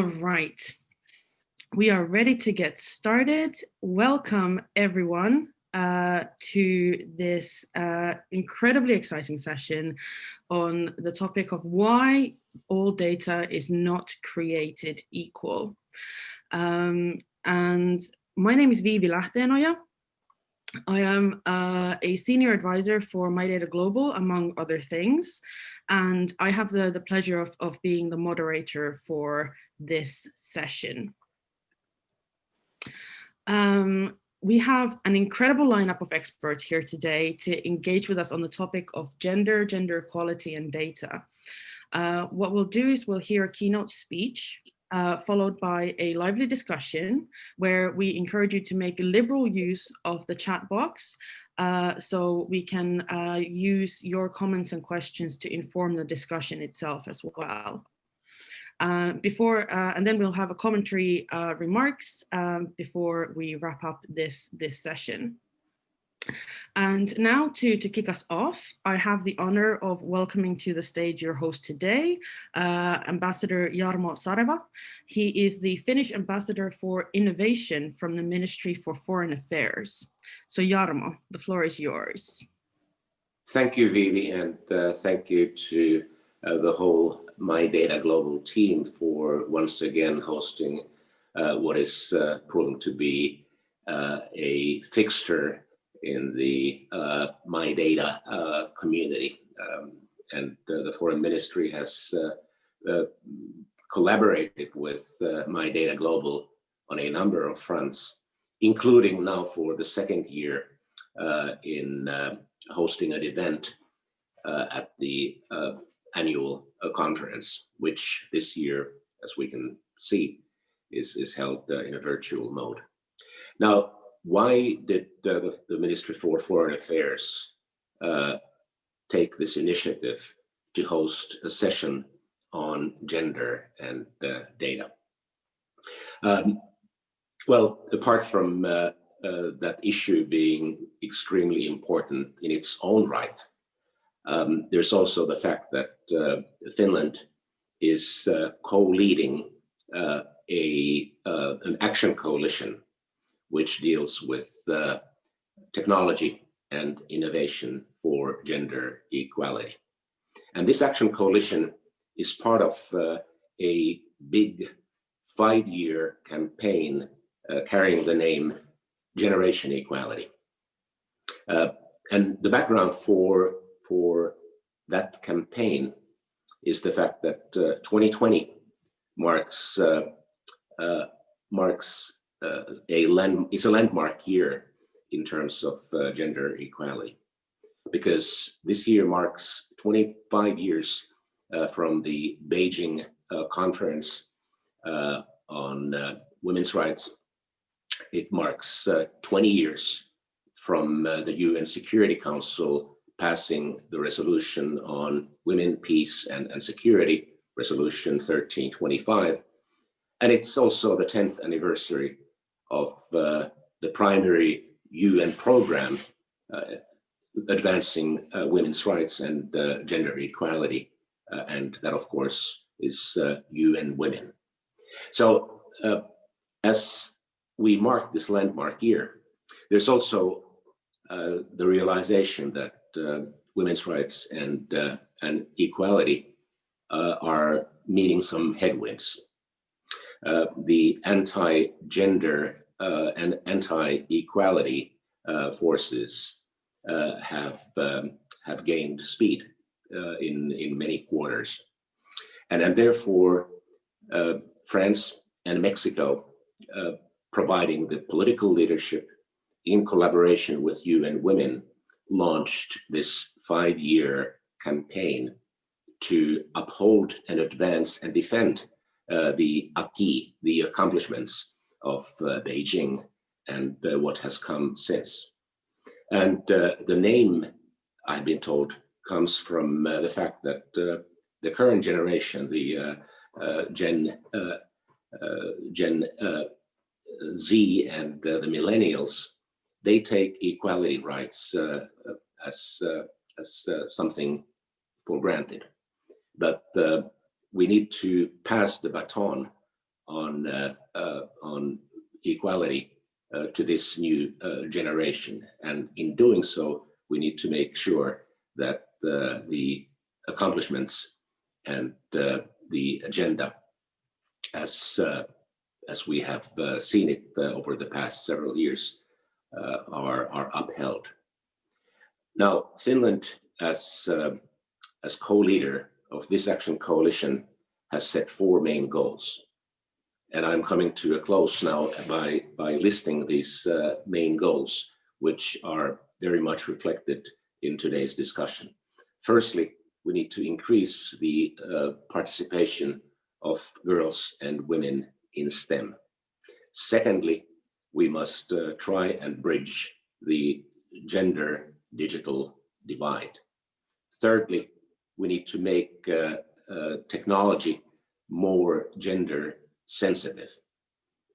All right, we are ready to get started. Welcome everyone to this incredibly exciting session on the topic of why all data is not created equal. And my name is Viivi Lähteenoja. I am a senior advisor for My Data Global, among other things, and I have the pleasure of being the moderator for this session. We have an incredible lineup of experts here today to engage with us on the topic of gender equality and data. What we'll do is we'll hear a keynote speech, followed by a lively discussion where we encourage you to make a liberal use of the chat box so we can use your comments and questions to inform the discussion itself as well. And then we'll have a commentary remarks before we wrap up this session. And now to kick us off, I have the honor of welcoming to the stage your host today, Ambassador Jarmo Sareva. He is the Finnish Ambassador for Innovation from the Ministry for Foreign Affairs. So Jarmo, the floor is yours. Thank you, Viivi, and thank you to the whole My Data Global team for once again hosting what is proven to be a fixture in the My Data community. And the Foreign Ministry has collaborated with My Data Global on a number of fronts, including now for the second year in hosting an event at the annual conference, which this year, as we can see, is held in a virtual mode. Now, why did the Ministry for Foreign Affairs take this initiative to host a session on gender and data? Well, apart from that issue being extremely important in its own right, there's also the fact that Finland is co-leading an action coalition which deals with technology and innovation for gender equality. And this action coalition is part of a big 5-year campaign carrying the name Generation Equality. And the background for that campaign is the fact that 2020 marks is a landmark year in terms of gender equality, because this year marks 25 years from the Beijing conference on women's rights. It marks 20 years from the UN Security Council passing the resolution on women, peace, and security, resolution 1325. And it's also the 10th anniversary of the primary UN program advancing women's rights and gender equality. And that, of course, is UN Women. So as we mark this landmark year, there's also the realization that women's rights and equality are meeting some headwinds. The anti-gender and anti-equality forces have gained speed in many quarters, and therefore France and Mexico, providing the political leadership in collaboration with UN Women, launched this 5-year campaign to uphold and advance and defend the acquis, the accomplishments of Beijing and what has come since. And the name, I've been told, comes from the fact that the current generation, the Gen Z and the millennials, they take equality rights as something for granted. But we need to pass the baton on equality to this new generation. And in doing so, we need to make sure that the accomplishments and the agenda, as we have seen it over the past several years, are upheld. Now, Finland, as co-leader of this action coalition, has set 4 main goals. And I'm coming to a close now by listing these main goals, which are very much reflected in today's discussion. Firstly, we need to increase the participation of girls and women in STEM. Secondly, we must try and bridge the gender digital divide. Thirdly, we need to make technology more gender sensitive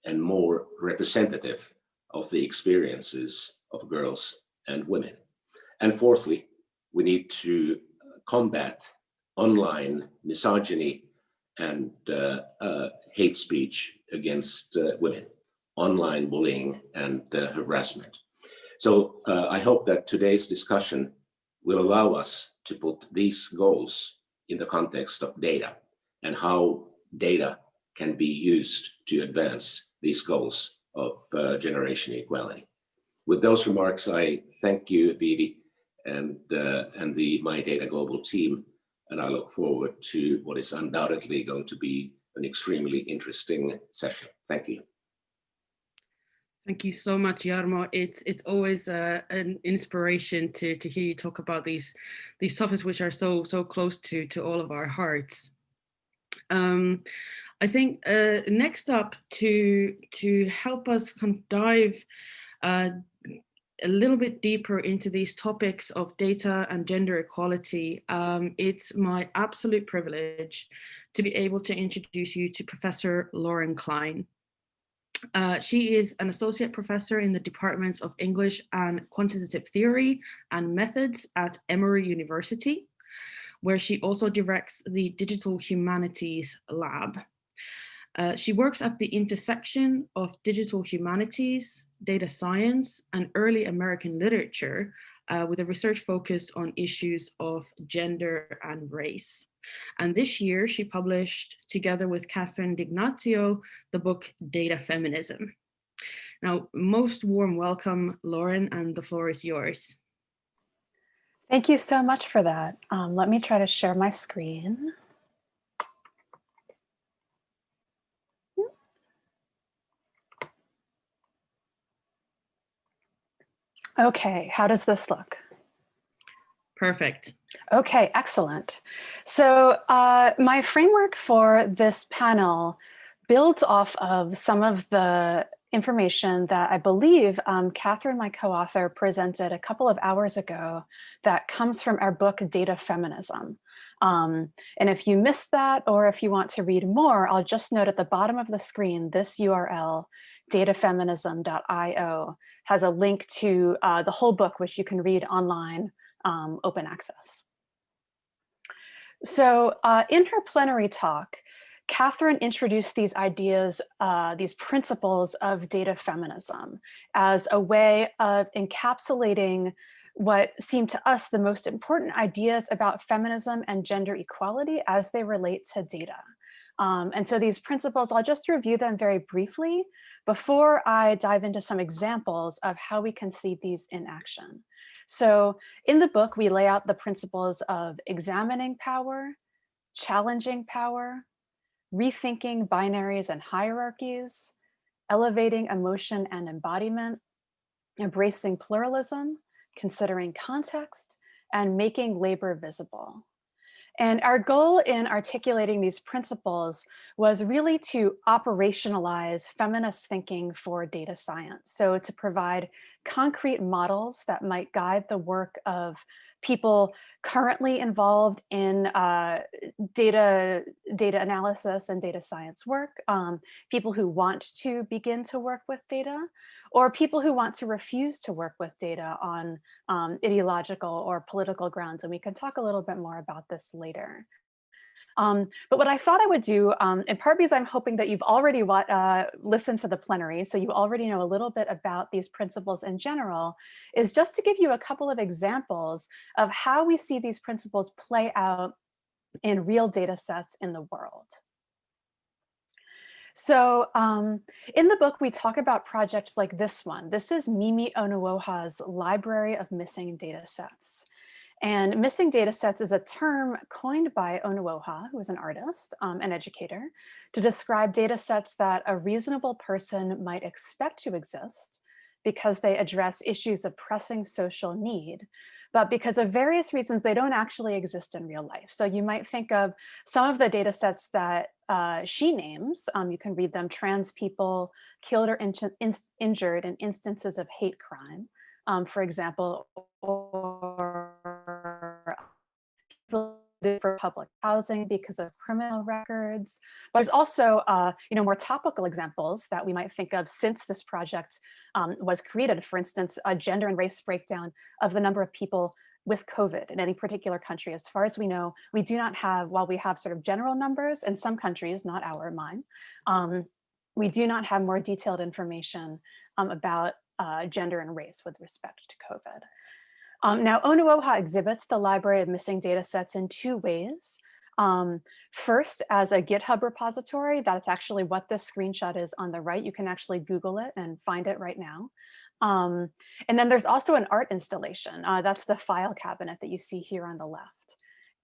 and more representative of the experiences of girls and women. And fourthly, we need to combat online misogyny and hate speech against women, online bullying and harassment. So I hope that today's discussion will allow us to put these goals in the context of data and how data can be used to advance these goals of generation equality. With those remarks, I thank you, Viivi, and the My Data Global team, and I look forward to what is undoubtedly going to be an extremely interesting session. Thank you. Thank you so much, Jarmo. It's always an inspiration to hear you talk about these topics, which are so close to all of our hearts. I think next up to help us kind of dive a little bit deeper into these topics of data and gender equality, it's my absolute privilege to be able to introduce you to Professor Lauren Klein. She is an associate professor in the departments of English and Quantitative Theory and Methods at Emory University, where she also directs the Digital Humanities Lab. She works at the intersection of digital humanities, data science, and early American literature, with a research focus on issues of gender and race. And this year, she published, together with Catherine D'Ignazio, the book Data Feminism. Now, most warm welcome, Lauren, and the floor is yours. Thank you so much for that. Let me try to share my screen. Okay, how does this look? Perfect. Okay, excellent. So my framework for this panel builds off of some of the information that I believe Catherine, my co-author, presented a couple of hours ago that comes from our book, Data Feminism. And if you missed that, or if you want to read more, I'll just note at the bottom of the screen, this URL, datafeminism.io, has a link to the whole book, which you can read online, open access. So in her plenary talk, Catherine introduced these ideas, these principles of data feminism as a way of encapsulating what seemed to us the most important ideas about feminism and gender equality as they relate to data. And so these principles, I'll just review them very briefly before I dive into some examples of how we can see these in action. So in the book, we lay out the principles of examining power, challenging power, rethinking binaries and hierarchies, elevating emotion and embodiment, embracing pluralism, considering context, and making labor visible. And our goal in articulating these principles was really to operationalize feminist thinking for data science. So to provide concrete models that might guide the work of people currently involved in data analysis and data science work, people who want to begin to work with data, or people who want to refuse to work with data on ideological or political grounds. And we can talk a little bit more about this later. But what I thought I would do, in part because I'm hoping that you've already listened to the plenary, so you already know a little bit about these principles in general, is just to give you a couple of examples of how we see these principles play out in real data sets in the world. So in the book, we talk about projects like this one. This is Mimi Onuoha's Library of Missing Data Sets. And missing data sets is a term coined by Onuoha, who is an artist, and educator, to describe data sets that a reasonable person might expect to exist because they address issues of pressing social need, but because of various reasons, they don't actually exist in real life. So you might think of some of the data sets that she names. You can read them: trans people killed or injured in instances of hate crime, for example, or for public housing because of criminal records. But there's also more topical examples that we might think of since this project was created. For instance, a gender and race breakdown of the number of people with COVID in any particular country. As far as we know, we do not have, while we have sort of general numbers in some countries, not mine, we do not have more detailed information about gender and race with respect to COVID. Now, Onuoha exhibits the Library of Missing Data Sets in two ways. First, as a GitHub repository. That's actually what this screenshot is on the right. You can actually Google it and find it right now. And then there's also an art installation. That's the file cabinet that you see here on the left.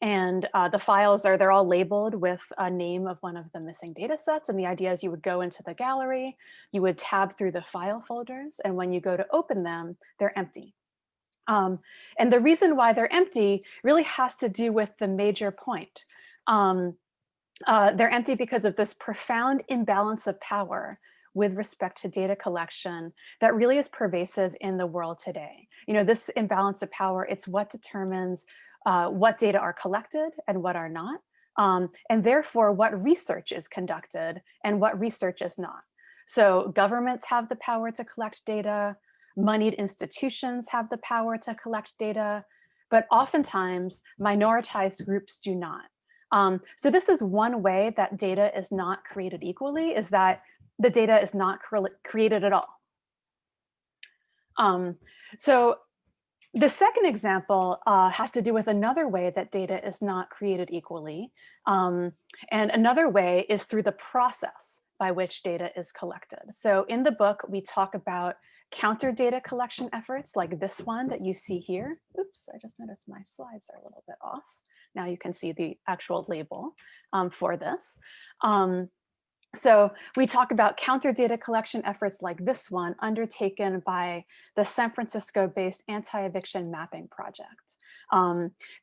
And the files they're all labeled with a name of one of the missing data sets. And the idea is you would go into the gallery, you would tab through the file folders, and when you go to open them, they're empty. And the reason why they're empty really has to do with the major point. They're empty because of this profound imbalance of power with respect to data collection that really is pervasive in the world today. This imbalance of power, it's what determines what data are collected and what are not, and therefore what research is conducted and what research is not. So governments have the power to collect data, moneyed institutions have the power to collect data, but oftentimes minoritized groups do not. So this is one way that data is not created equally, is that the data is not created at all. So the second example has to do with another way that data is not created equally. And another way is through the process by which data is collected. So in the book, we talk about counter data collection efforts like this one that you see here. Oops, I just noticed my slides are a little bit off. Now you can see the actual label for this. So we talk about counter data collection efforts like this one undertaken by the San Francisco-based Anti-Eviction Mapping Project.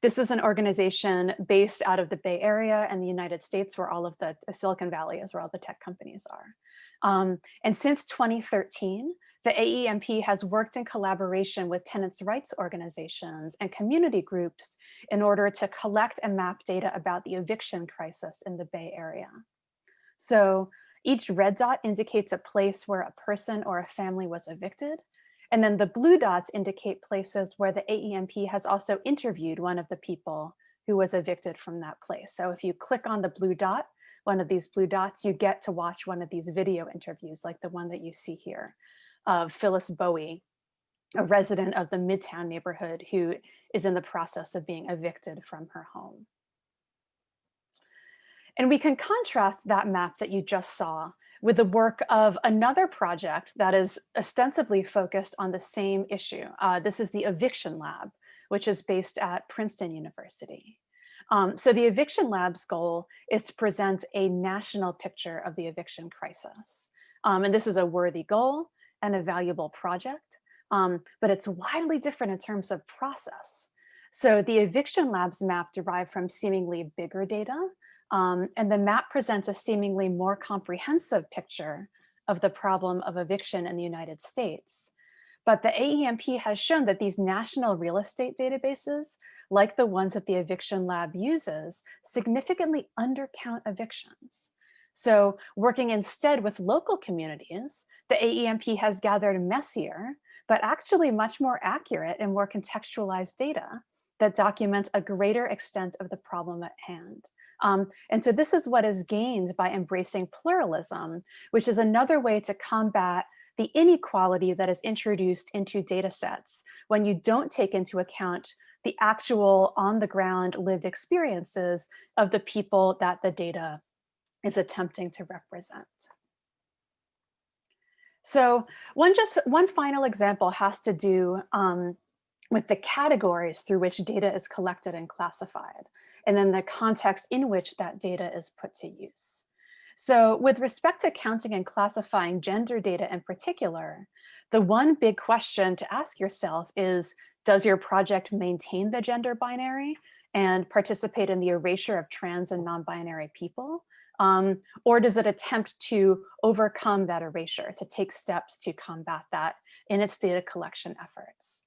This is an organization based out of the Bay Area and the United States, where all of the Silicon Valley is where all the tech companies are. And since 2013, the AEMP has worked in collaboration with tenants' rights organizations and community groups in order to collect and map data about the eviction crisis in the Bay Area. So each red dot indicates a place where a person or a family was evicted. And then the blue dots indicate places where the AEMP has also interviewed one of the people who was evicted from that place. So if you click on the blue dot, one of these blue dots, you get to watch one of these video interviews like the one that you see here of Phyllis Bowie, a resident of the Midtown neighborhood who is in the process of being evicted from her home. And we can contrast that map that you just saw with the work of another project that is ostensibly focused on the same issue. This is the Eviction Lab, which is based at Princeton University. So the Eviction Lab's goal is to present a national picture of the eviction crisis. And this is a worthy goal and a valuable project, but it's widely different in terms of process. So the Eviction Lab's map derived from seemingly bigger data, and the map presents a seemingly more comprehensive picture of the problem of eviction in the United States. But the AEMP has shown that these national real estate databases, like the ones that the Eviction Lab uses, significantly undercount evictions. So working instead with local communities, the AEMP has gathered messier, but actually much more accurate and more contextualized data that documents a greater extent of the problem at hand. And so this is what is gained by embracing pluralism, which is another way to combat the inequality that is introduced into data sets when you don't take into account the actual on the ground lived experiences of the people that the data is attempting to represent. So one final example has to do with the categories through which data is collected and classified, and then the context in which that data is put to use. So with respect to counting and classifying gender data in particular, the one big question to ask yourself is, does your project maintain the gender binary and participate in the erasure of trans and non-binary people? Or does it attempt to overcome that erasure, to take steps to combat that in its data collection efforts?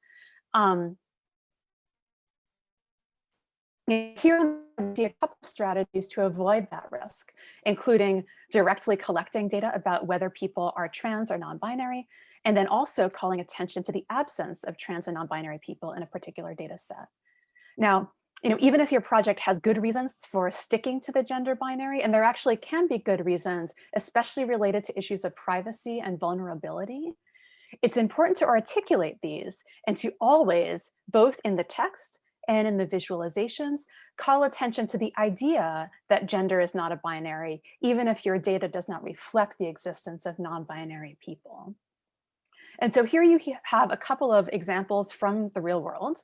Here we see a couple of strategies to avoid that risk, including directly collecting data about whether people are trans or non-binary, and then also calling attention to the absence of trans and non-binary people in a particular data set. Now, even if your project has good reasons for sticking to the gender binary, and there actually can be good reasons, especially related to issues of privacy and vulnerability, it's important to articulate these and to always, both in the text and in the visualizations, call attention to the idea that gender is not a binary, even if your data does not reflect the existence of non-binary people. And so here you have a couple of examples from the real world.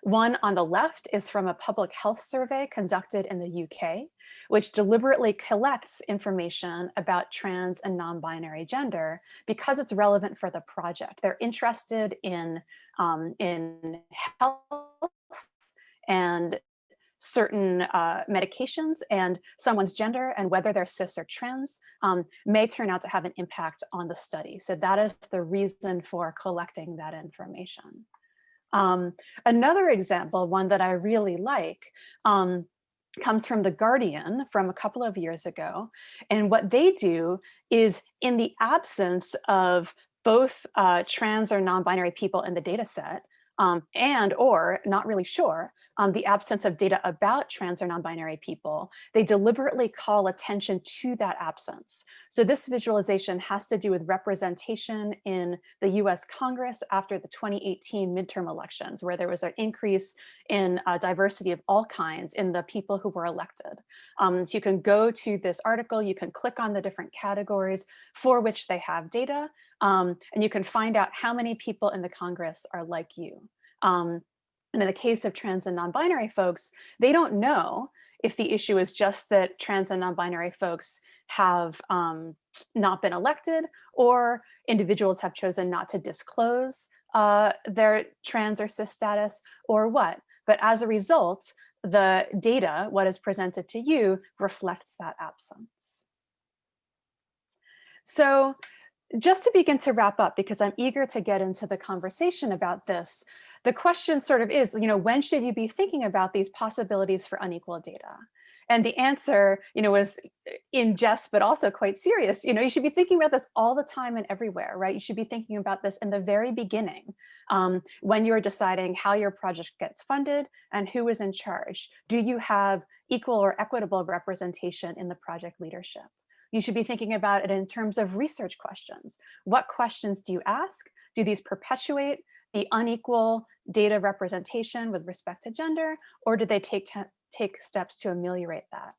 One on the left is from a public health survey conducted in the UK, which deliberately collects information about trans and non-binary gender because it's relevant for the project. They're interested in health and certain medications, and someone's gender and whether they're cis or trans may turn out to have an impact on the study. So that is the reason for collecting that information. Another example, one that I really like, comes from The Guardian from a couple of years ago. And what they do is, in the absence of both trans or non-binary people in the data set, and or not really sure, the absence of data about trans or non-binary people, they deliberately call attention to that absence. So this visualization has to do with representation in the US Congress after the 2018 midterm elections, where there was an increase in diversity of all kinds in the people who were elected. So you can go to this article, you can click on the different categories for which they have data, and you can find out how many people in the Congress are like you. And in the case of trans and non-binary folks, they don't know if the issue is just that trans and non-binary folks have not been elected, or individuals have chosen not to disclose their trans or cis status, or what. But as a result, the data, what is presented to you, reflects that absence. So just to begin to wrap up, because I'm eager to get into the conversation about this, the question sort of is, when should you be thinking about these possibilities for unequal data? And the answer, was in jest, but also quite serious. You should be thinking about this all the time and everywhere, right? You should be thinking about this in the very beginning, when you're deciding how your project gets funded and who is in charge. Do you have equal or equitable representation in the project leadership? You should be thinking about it in terms of research questions. What questions do you ask? Do these perpetuate the unequal data representation with respect to gender, or do they take steps to ameliorate that?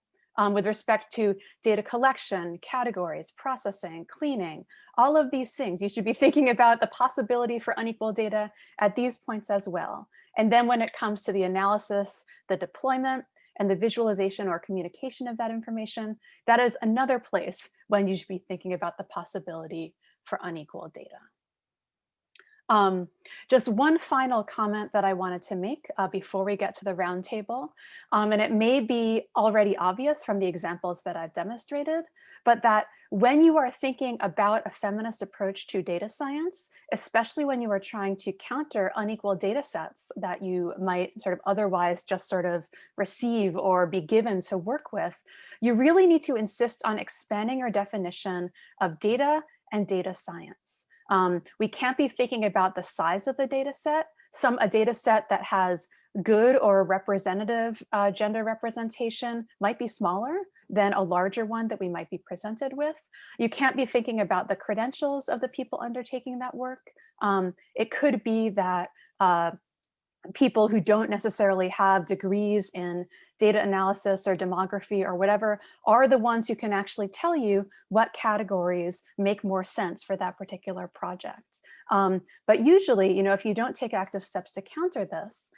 With respect to data collection, categories, processing, cleaning, all of these things, you should be thinking about the possibility for unequal data at these points as well. And then when it comes to the analysis, the deployment, and the visualization or communication of that information, that is another place when you should be thinking about the possibility for unequal data. Just one final comment that I wanted to make before we get to the roundtable, and it may be already obvious from the examples that I've demonstrated, but that when you are thinking about a feminist approach to data science, especially when you are trying to counter unequal data sets that you might sort of otherwise just sort of receive or be given to work with, you really need to insist on expanding your definition of data and data science. We can't be thinking about the size of the data set. A data set that has good or representative gender representation might be smaller than a larger one that we might be presented with. You can't be thinking about the credentials of the people undertaking that work. It could be that people who don't necessarily have degrees in data analysis or demography or whatever are the ones who can actually tell you what categories make more sense for that particular project. But usually, if you don't take active steps to counter this,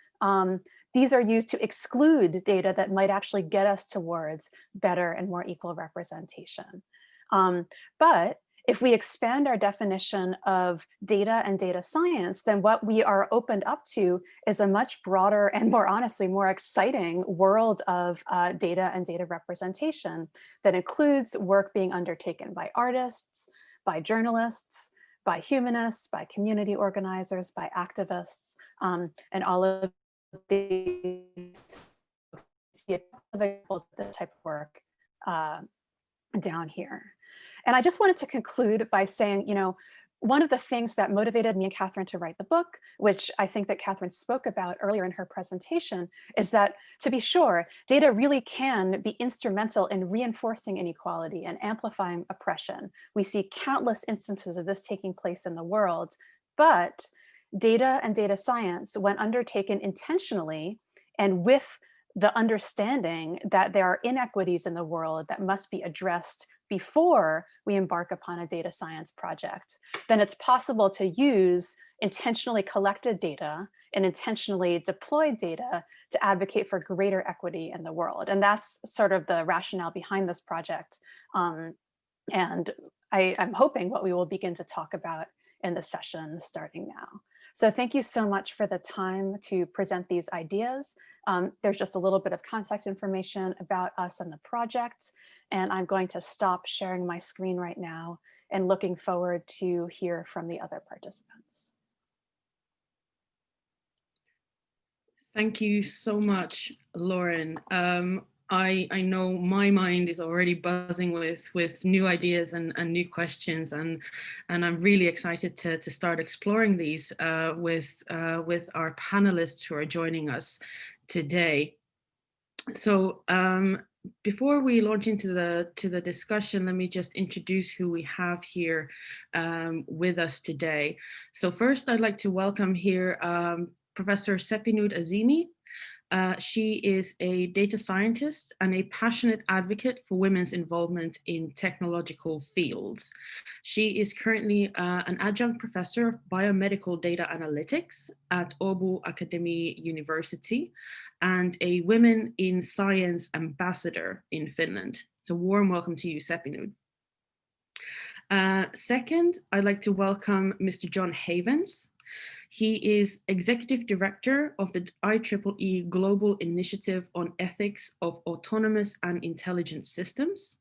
these are used to exclude data that might actually get us towards better and more equal representation. But if we expand our definition of data and data science, then what we are opened up to is a much broader and honestly, more exciting world of data and data representation that includes work being undertaken by artists, by journalists, by humanists, by community organizers, by activists, and all of these examples of this type of work down here. And I just wanted to conclude by saying, one of the things that motivated me and Catherine to write the book, which I think that Catherine spoke about earlier in her presentation, is that, to be sure, data really can be instrumental in reinforcing inequality and amplifying oppression. We see countless instances of this taking place in the world, but data and data science, when undertaken intentionally and with the understanding that there are inequities in the world that must be addressed before we embark upon a data science project, then it's possible to use intentionally collected data and intentionally deployed data to advocate for greater equity in the world. And that's sort of the rationale behind this project. And I'm hoping what we will begin to talk about in the session starting now. So thank you so much for the time to present these ideas. There's just a little bit of contact information about us and the project. And I'm going to stop sharing my screen right now and looking forward to hear from the other participants. Thank you so much, Lauren. I know my mind is already buzzing with new ideas and new questions, and I'm really excited to start exploring these with our panelists who are joining us today. So before we launch into the discussion, let me just introduce who we have here with us today. So first, I'd like to welcome here Professor Sepinoud Azimi. She is a data scientist and a passionate advocate for women's involvement in technological fields. She is currently an adjunct professor of biomedical data analytics at Åbo Academy University and a Women in Science ambassador in Finland. So warm welcome to you, Sepinoud. Second, I'd like to welcome Mr. John Havens. He is Executive Director of the IEEE Global Initiative on Ethics of Autonomous and Intelligent Systems.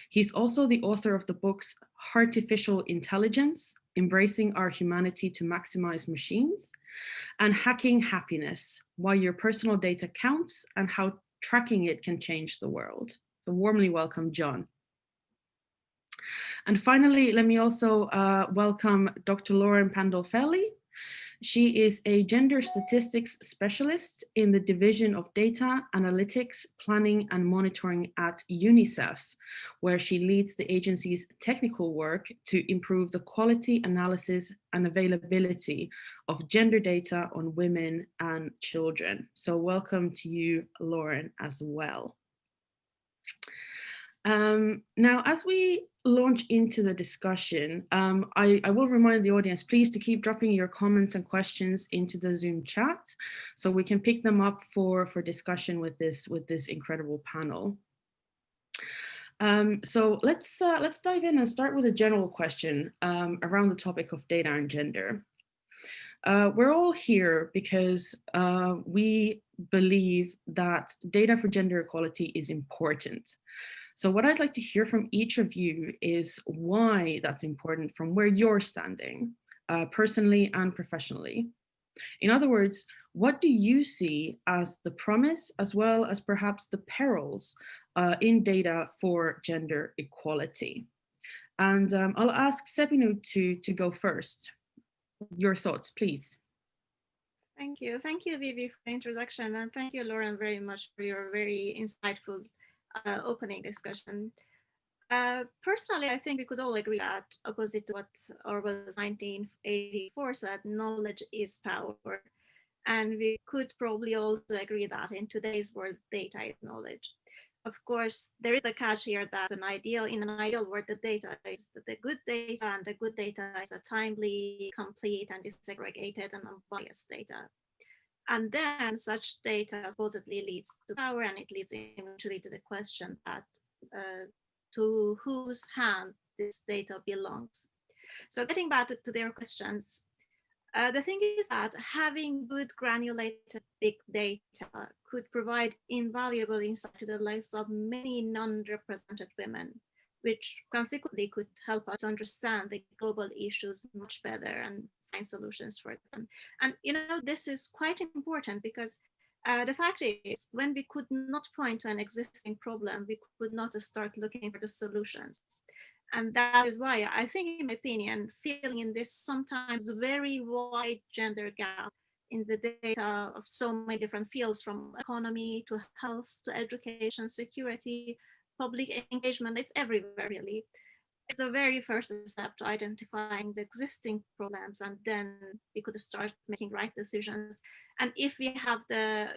He's also the author of the books Artificial Intelligence, Embracing Our Humanity to Maximize Machines, and Hacking Happiness, Why Your Personal Data Counts and How Tracking It Can Change the World. So warmly welcome, John. And finally, let me also welcome Dr. Lauren Pandolfelli. She is a gender statistics specialist in the Division of Data, Analytics, Planning and Monitoring at UNICEF, where she leads the agency's technical work to improve the quality, analysis, and availability of gender data on women and children. So welcome to you, Lauren, as well. Now, as we launch into the discussion, I will remind the audience, please, to keep dropping your comments and questions into the Zoom chat so we can pick them up for discussion with this incredible panel. So let's dive in and start with a general question around the topic of data and gender. We're all here because we believe that data for gender equality is important. So what I'd like to hear from each of you is why that's important from where you're standing, personally and professionally. In other words, what do you see as the promise as well as perhaps the perils in data for gender equality? And I'll ask Sepinoud to go first. Your thoughts, please. Thank you. Thank you, Vivi, for the introduction. And thank you, Lauren, very much for your very insightful opening discussion. Personally, I think we could all agree that, opposite to what Orwell's 1984 said, knowledge is power. And we could probably also agree that in today's world, data is knowledge. Of course, there is a catch here that in an ideal world, the data is the good data, and the good data is a timely, complete, and disaggregated and unbiased data. And then such data supposedly leads to power, and it leads eventually to the question that to whose hand this data belongs. So getting back to their questions, the thing is that having good granulated big data could provide invaluable insight to the lives of many non-represented women, which consequently could help us to understand the global issues much better and find solutions for them. And this is quite important because the fact is, when we could not point to an existing problem, we could not start looking for the solutions. And that is why I think, in my opinion, filling in this sometimes very wide gender gap in the data of so many different fields, from economy to health to education, security, public engagement, it's everywhere really. It's the very first step to identifying the existing problems, and then we could start making right decisions. And if we have the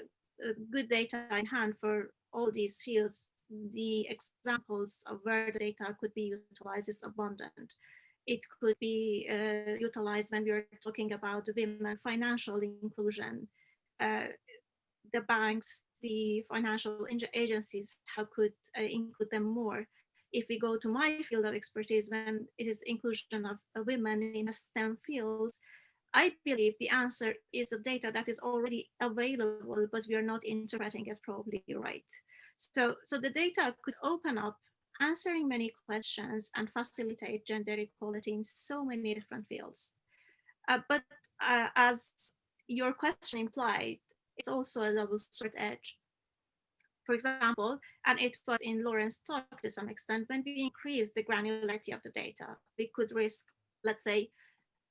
good data in hand for all these fields, the examples of where the data could be utilized is abundant. It could be utilized when we are talking about women financial inclusion. The banks, the financial agencies, how could include them more? If we go to my field of expertise, when it is inclusion of women in STEM fields, I believe the answer is the data that is already available, but we are not interpreting it probably right. So the data could open up answering many questions and facilitate gender equality in so many different fields. But as your question implied, it's also a double-sword edge. For example, and it was in Lauren's talk to some extent, when we increase the granularity of the data, we could risk, let's say,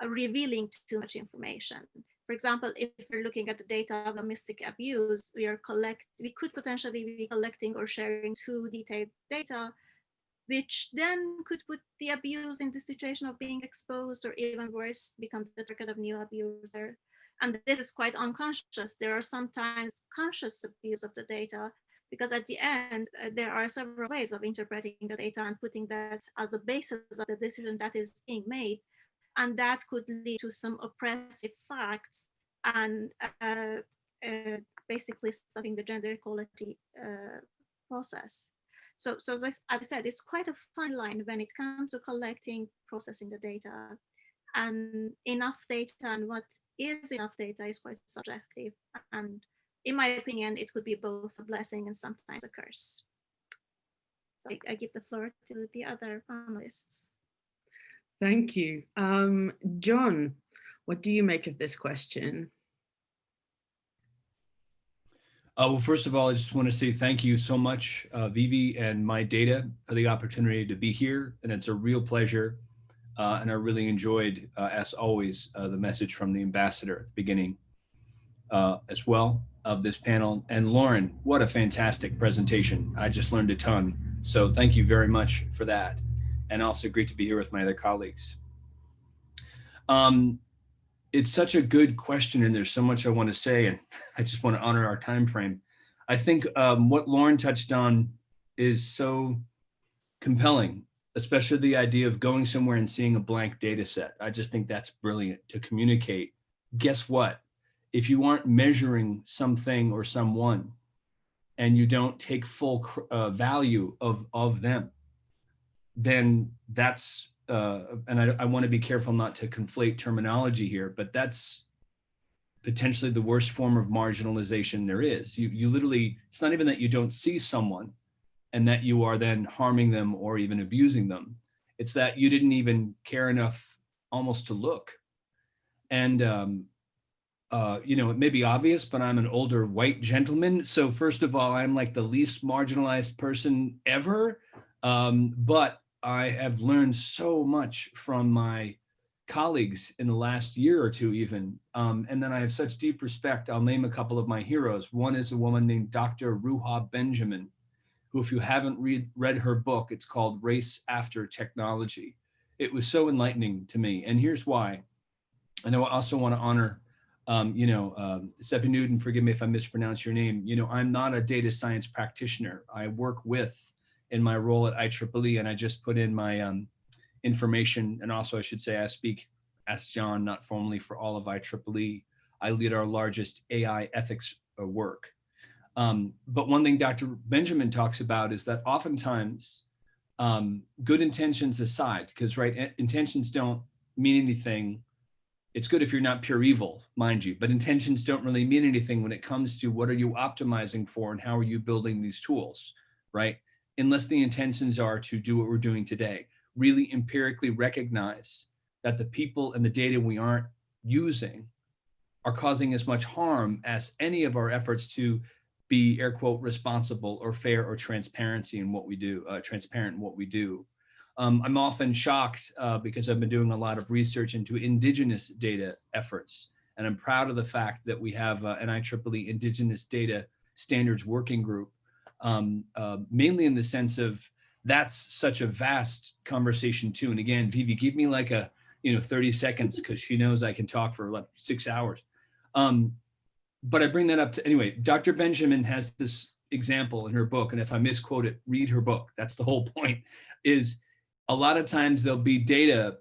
revealing too much information. For example, if we're looking at the data of domestic abuse, we could potentially be collecting or sharing too detailed data, which then could put the abused in the situation of being exposed, or even worse, become the target of new abuser. And this is quite unconscious. There are sometimes conscious abuse of the data, because at the end, there are several ways of interpreting the data and putting that as a basis of the decision that is being made. And that could lead to some oppressive facts and basically stopping the gender equality process. So as I said, it's quite a fine line when it comes to collecting, processing the data, and enough data and what is enough data is quite subjective. And in my opinion, it could be both a blessing and sometimes a curse. So I give the floor to the other panelists. Thank you. John, what do you make of this question? Well, first of all, I just want to say thank you so much, Vivi and My Data, for the opportunity to be here. And it's a real pleasure. And I really enjoyed, as always, the message from the ambassador at the beginning as well of this panel. And Lauren, what a fantastic presentation. I just learned a ton. So thank you very much for that. And also great to be here with my other colleagues. It's such a good question, and there's so much I want to say, and I just want to honor our time frame. I think what Lauren touched on is so compelling, especially the idea of going somewhere and seeing a blank data set. I just think that's brilliant to communicate. Guess what? If you aren't measuring something or someone, and you don't take full value of them, then that's and I want to be careful not to conflate terminology here, but that's potentially the worst form of marginalization there is. You literally, it's not even that you don't see someone and that you are then harming them or even abusing them. It's that you didn't even care enough almost to look. And, it may be obvious, but I'm an older white gentleman. So first of all, I'm like the least marginalized person ever. But I have learned so much from my colleagues in the last year or two even. And then I have such deep respect. I'll name a couple of my heroes. One is a woman named Dr. Ruja Benjamin, who, if you haven't read her book, it's called Race After Technology. It was so enlightening to me. And here's why. And I also want to honor, Sepinoud, and forgive me if I mispronounce your name. I'm not a data science practitioner. I work with, in my role at IEEE, and I just put in my information. And also I should say, I speak as John, not formally, for all of IEEE. I lead our largest AI ethics work. But one thing Dr. Benjamin talks about is that oftentimes, good intentions aside, because intentions don't mean anything. It's good if you're not pure evil, mind you, but intentions don't really mean anything when it comes to what are you optimizing for and how are you building these tools, right? Unless the intentions are to do what we're doing today, really empirically recognize that the people and the data we aren't using are causing as much harm as any of our efforts to be, air quote, responsible or fair or transparent in what we do. I'm often shocked because I've been doing a lot of research into indigenous data efforts. And I'm proud of the fact that we have an IEEE Indigenous Data Standards Working Group, mainly in the sense of that's such a vast conversation too. And again, Viivi, give me like 30 seconds because she knows I can talk for like 6 hours. But I bring that up to, anyway, Dr. Benjamin has this example in her book, and if I misquote it, read her book. That's the whole point, is a lot of times there'll be data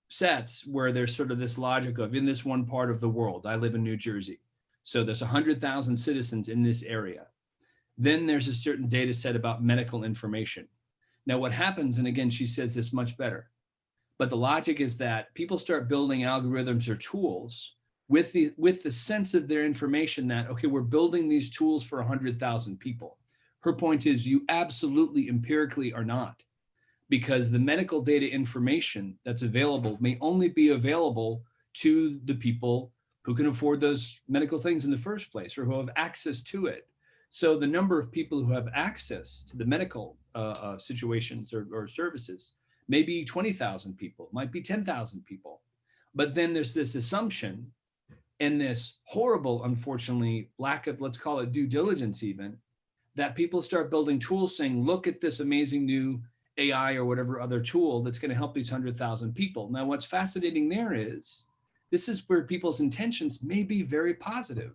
sets where there's sort of this logic of, in this one part of the world, I live in New Jersey, so there's 100,000 citizens in this area. Then there's a certain data set about medical information. Now what happens, and again, she says this much better, but the logic is that people start building algorithms or tools with the sense of their information that, okay, we're building these tools for 100,000 people. Her point is you absolutely empirically are not, because the medical data information that's available may only be available to the people who can afford those medical things in the first place or who have access to it. So the number of people who have access to the medical situations or services may be 20,000 people, might be 10,000 people. But then there's this assumption and this horrible, unfortunately, lack of, let's call it due diligence even, that people start building tools saying, look at this amazing new AI or whatever other tool that's going to help these 100,000 people. Now, what's fascinating there is, this is where people's intentions may be very positive,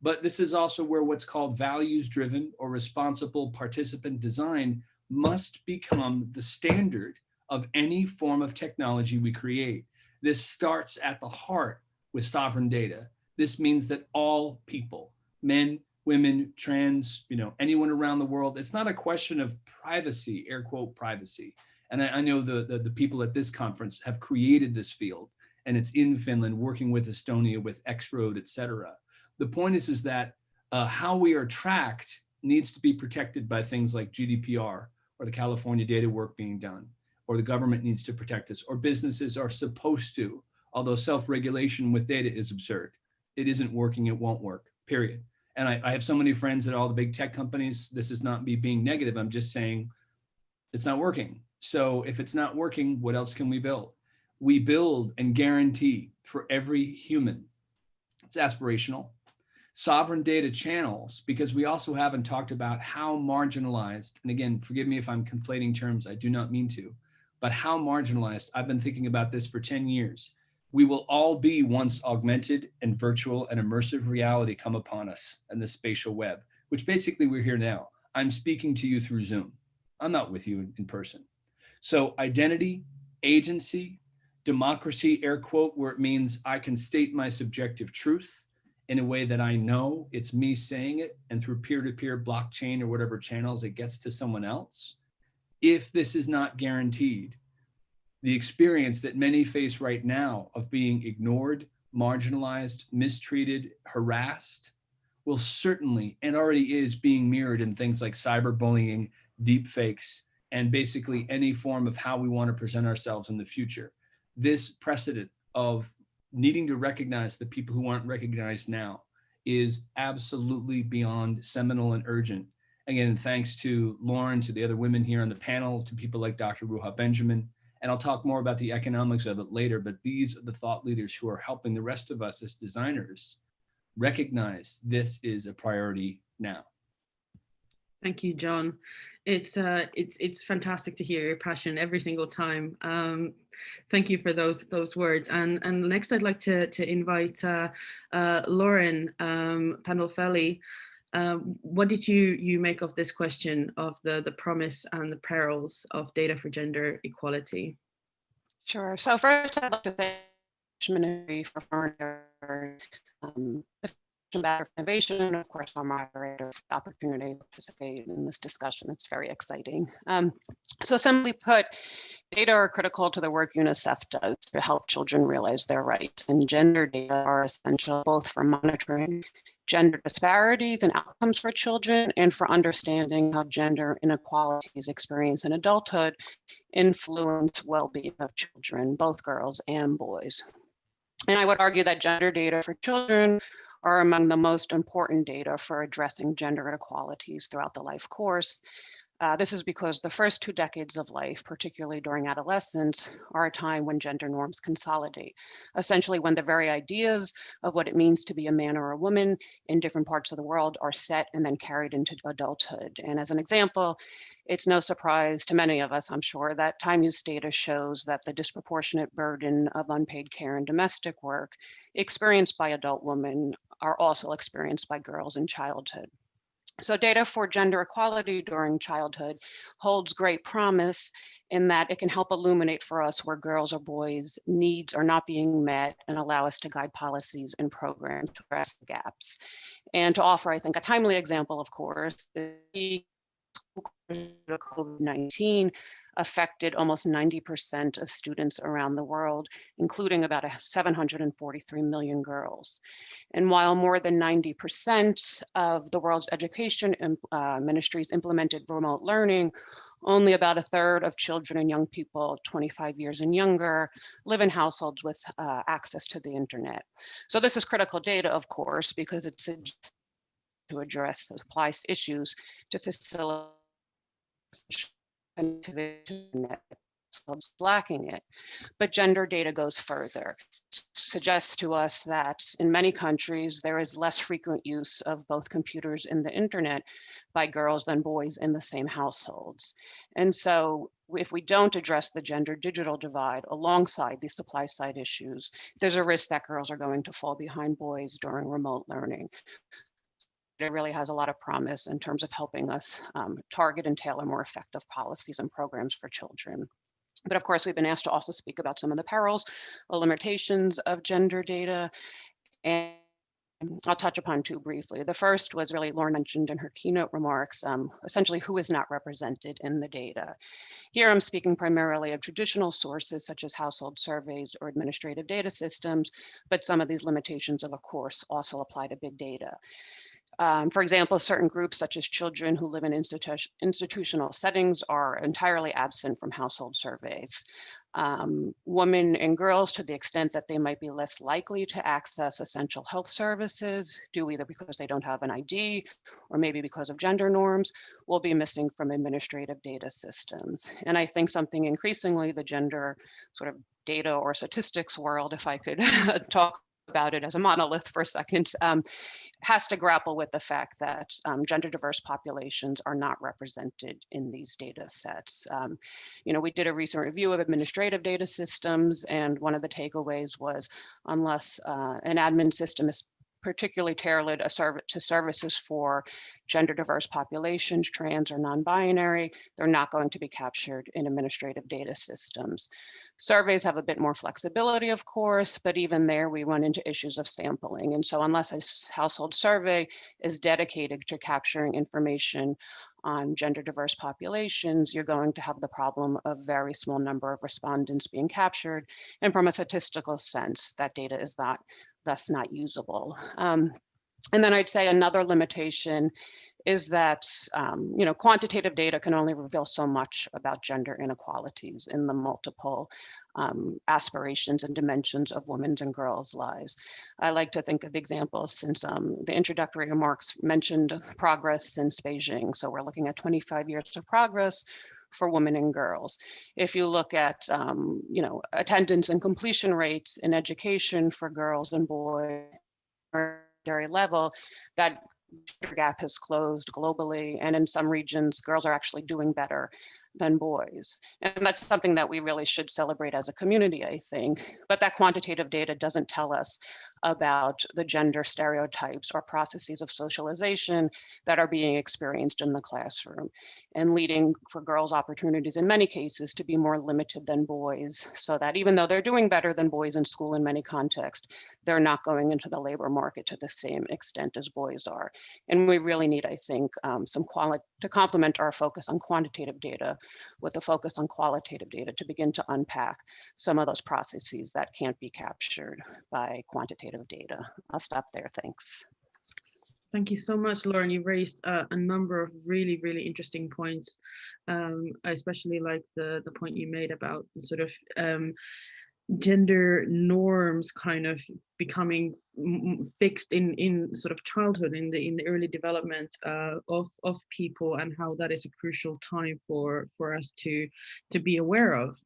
but this is also where what's called values-driven or responsible participant design must become the standard of any form of technology we create. This starts at the heart with sovereign data. This means that all people, men, women, trans, anyone around the world, it's not a question of privacy, air quote privacy. And I know the people at this conference have created this field, and it's in Finland, working with Estonia, with X-Road, et cetera. The point is that how we are tracked needs to be protected by things like GDPR or the California data work being done, or the government needs to protect us, or businesses are supposed to, although self-regulation with data is absurd. It isn't working, it won't work, period. And I have so many friends at all the big tech companies. This is not me being negative. I'm just saying it's not working. So if it's not working, what else can we build? We build and guarantee for every human, it's aspirational, sovereign data channels, because we also haven't talked about how marginalized, and again, forgive me if I'm conflating terms, I do not mean to, but how marginalized, I've been thinking about this for 10 years. We will all be once augmented and virtual and immersive reality come upon us in the spatial web, which basically we're here now. I'm speaking to you through Zoom. I'm not with you in person. So identity, agency, democracy, air quote, where it means I can state my subjective truth in a way that I know it's me saying it, and through peer-to-peer blockchain or whatever channels it gets to someone else. If this is not guaranteed, the experience that many face right now of being ignored, marginalized, mistreated, harassed, will certainly, and already is, being mirrored in things like cyberbullying, deep fakes, and basically any form of how we want to present ourselves in the future. This precedent of needing to recognize the people who aren't recognized now is absolutely beyond seminal and urgent. Again, thanks to Lauren, to the other women here on the panel, to people like Dr. Ruja Benjamin, And I'll talk more about the economics of it later, but these are the thought leaders who are helping the rest of us as designers recognize this is a priority now. Thank you, John. It's fantastic to hear your passion every single time. Thank you for those words. And next, I'd like to invite Lauren Pandolfelli. What did you make of this question of the promise and the perils of data for gender equality? Sure. So first, I'd like to thank the Ministry for Foreign Affairs, Innovation, and of course our moderator for the opportunity to participate in this discussion. It's very exciting. So simply put, data are critical to the work UNICEF does to help children realize their rights, and gender data are essential both for monitoring gender disparities and outcomes for children and for understanding how gender inequalities experienced in adulthood influence well-being of children, both girls and boys. And I would argue that gender data for children are among the most important data for addressing gender inequalities throughout the life course. This is because the first 2 decades of life, particularly during adolescence, are a time when gender norms consolidate, essentially when the very ideas of what it means to be a man or a woman in different parts of the world are set and then carried into adulthood. And as an example, it's no surprise to many of us, I'm sure, that time use data shows that the disproportionate burden of unpaid care and domestic work experienced by adult women are also experienced by girls in childhood. So data for gender equality during childhood holds great promise in that it can help illuminate for us where girls or boys' needs are not being met and allow us to guide policies and programs to address the gaps. And to offer, I think, a timely example, of course, the COVID-19 affected almost 90% of students around the world, including about 743 million girls. And while more than 90% of the world's education ministries implemented remote learning, only about 1/3 of children and young people 25 years and younger live in households with access to the internet. So this is critical data, of course, because it's to address the supply issues to facilitate lacking it. But gender data goes further, suggests to us that in many countries there is less frequent use of both computers and the internet by girls than boys in the same households. And so if we don't address the gender digital divide alongside these supply side issues, there's a risk that girls are going to fall behind boys during remote learning. It really has a lot of promise in terms of helping us target and tailor more effective policies and programs for children. But of course, we've been asked to also speak about some of the perils or limitations of gender data. And I'll touch upon 2 briefly. The first was really Lauren mentioned in her keynote remarks, essentially who is not represented in the data. Here I'm speaking primarily of traditional sources such as household surveys or administrative data systems, but some of these limitations of course also apply to big data. For example, certain groups such as children who live in institutional settings are entirely absent from household surveys. Women and girls, to the extent that they might be less likely to access essential health services, due either because they don't have an ID or maybe because of gender norms, will be missing from administrative data systems. And I think something increasingly the gender sort of data or statistics world, if I could talk about it as a monolith for a second, has to grapple with the fact that gender diverse populations are not represented in these data sets. We did a recent review of administrative data systems, and one of the takeaways was unless an admin system is particularly tailored to services for gender diverse populations, trans or non-binary, they're not going to be captured in administrative data systems. Surveys have a bit more flexibility, of course, but even there we run into issues of sampling. And so unless a household survey is dedicated to capturing information on gender diverse populations, you're going to have the problem of very small number of respondents being captured. And from a statistical sense, that data is thus not usable. And then I'd say another limitation is that quantitative data can only reveal so much about gender inequalities in the multiple aspirations and dimensions of women's and girls' lives. I like to think of the examples since the introductory remarks mentioned progress since Beijing. So we're looking at 25 years of progress for women and girls. If you look at attendance and completion rates in education for girls and boys secondary level, that gap has closed globally, and in some regions girls are actually doing better than boys. And that's something that we really should celebrate as a community, I think. But that quantitative data doesn't tell us about the gender stereotypes or processes of socialization that are being experienced in the classroom, and leading for girls' opportunities in many cases to be more limited than boys, so that even though they're doing better than boys in school in many contexts, they're not going into the labor market to the same extent as boys are. And we really need, I think, to complement our focus on quantitative data with a focus on qualitative data to begin to unpack some of those processes that can't be captured by quantitative data. I'll stop there, thanks. Thank you so much, Lauren. You raised a number of really, really interesting points. I especially like the point you made about the sort of gender norms kind of becoming fixed in sort of childhood, in the early development of people, and how that is a crucial time for us to be aware of.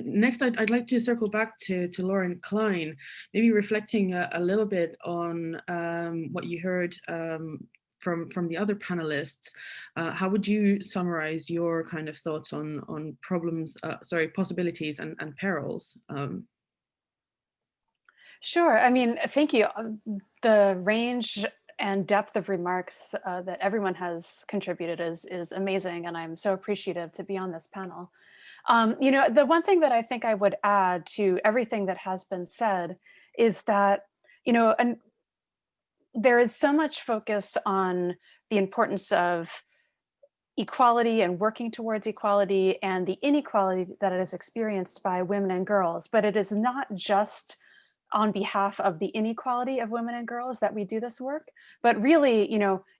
Next, I'd like to circle back to Lauren Klein, maybe reflecting a little bit on what you heard from the other panelists. How would you summarize your kind of thoughts on possibilities and perils? Sure. I mean, thank you. The range and depth of remarks that everyone has contributed is amazing, and I'm so appreciative to be on this panel. The one thing that I think I would add to everything that has been said is that, there is so much focus on the importance of equality and working towards equality and the inequality that is experienced by women and girls, but it is not just on behalf of the inequality of women and girls that we do this work, but really,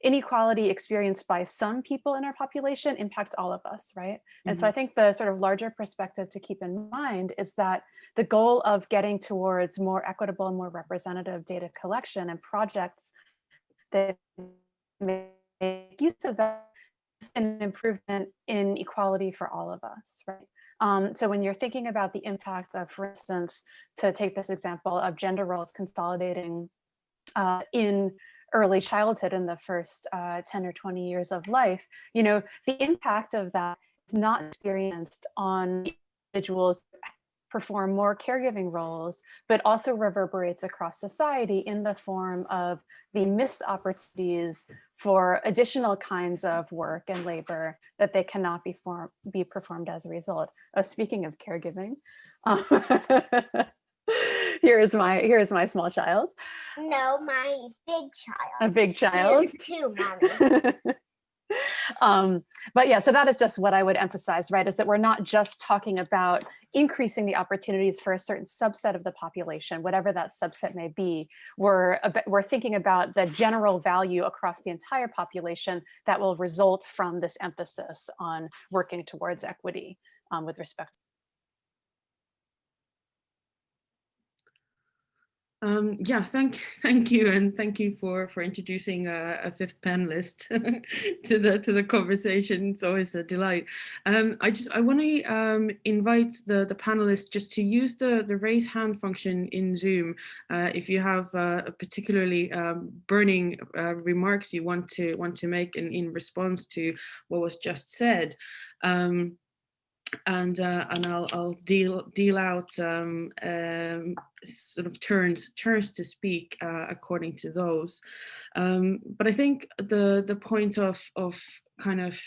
inequality experienced by some people in our population impacts all of us, right? Mm-hmm. And so I think the sort of larger perspective to keep in mind is that the goal of getting towards more equitable and more representative data collection and projects that make use of that is an improvement in equality for all of us, right? So when you're thinking about the impact of, for instance, to take this example of gender roles consolidating in early childhood in the first 10 or 20 years of life, the impact of that is not experienced on individuals who perform more caregiving roles, but also reverberates across society in the form of the missed opportunities for additional kinds of work and labor that they cannot be performed as a result. Speaking of caregiving, here is my small child. No, my big child. A big child. You too, Mommy. But yeah, so that is just what I would emphasize, right? Is that we're not just talking about increasing the opportunities for a certain subset of the population, whatever that subset may be. We're thinking about the general value across the entire population that will result from this emphasis on working towards equity with respect. Yeah, thank you, and thank you for introducing a fifth panelist to the conversation. It's always a delight. I want to invite the panelists just to use the raise hand function in Zoom if you have particularly burning remarks you want to make in response to what was just said. And I'll deal out sort of turns to speak according to those. But I think the point of kind of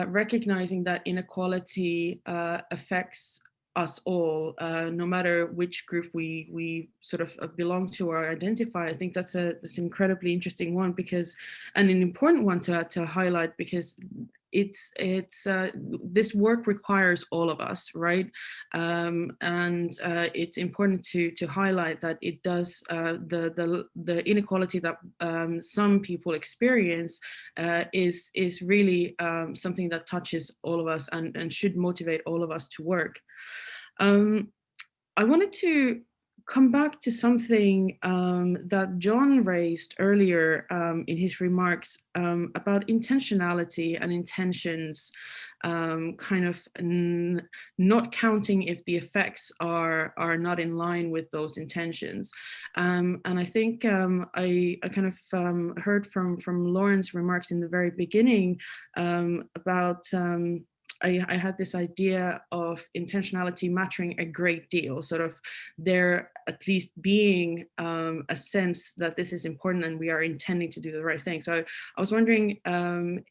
recognizing that inequality affects us all, no matter which group we sort of belong to or identify. I think that's an incredibly interesting one, because, and an important one to highlight, because it's this work requires all of us, right? And it's important to highlight that it does, the inequality that some people experience is really something that touches all of us and should motivate all of us to work. I wanted to come back to something that John raised earlier in his remarks about intentionality and intentions, kind of not counting if the effects are not in line with those intentions. And I think I kind of heard from Lauren's remarks in the very beginning about I had this idea of intentionality mattering a great deal, sort of there at least being a sense that this is important and we are intending to do the right thing. So I was wondering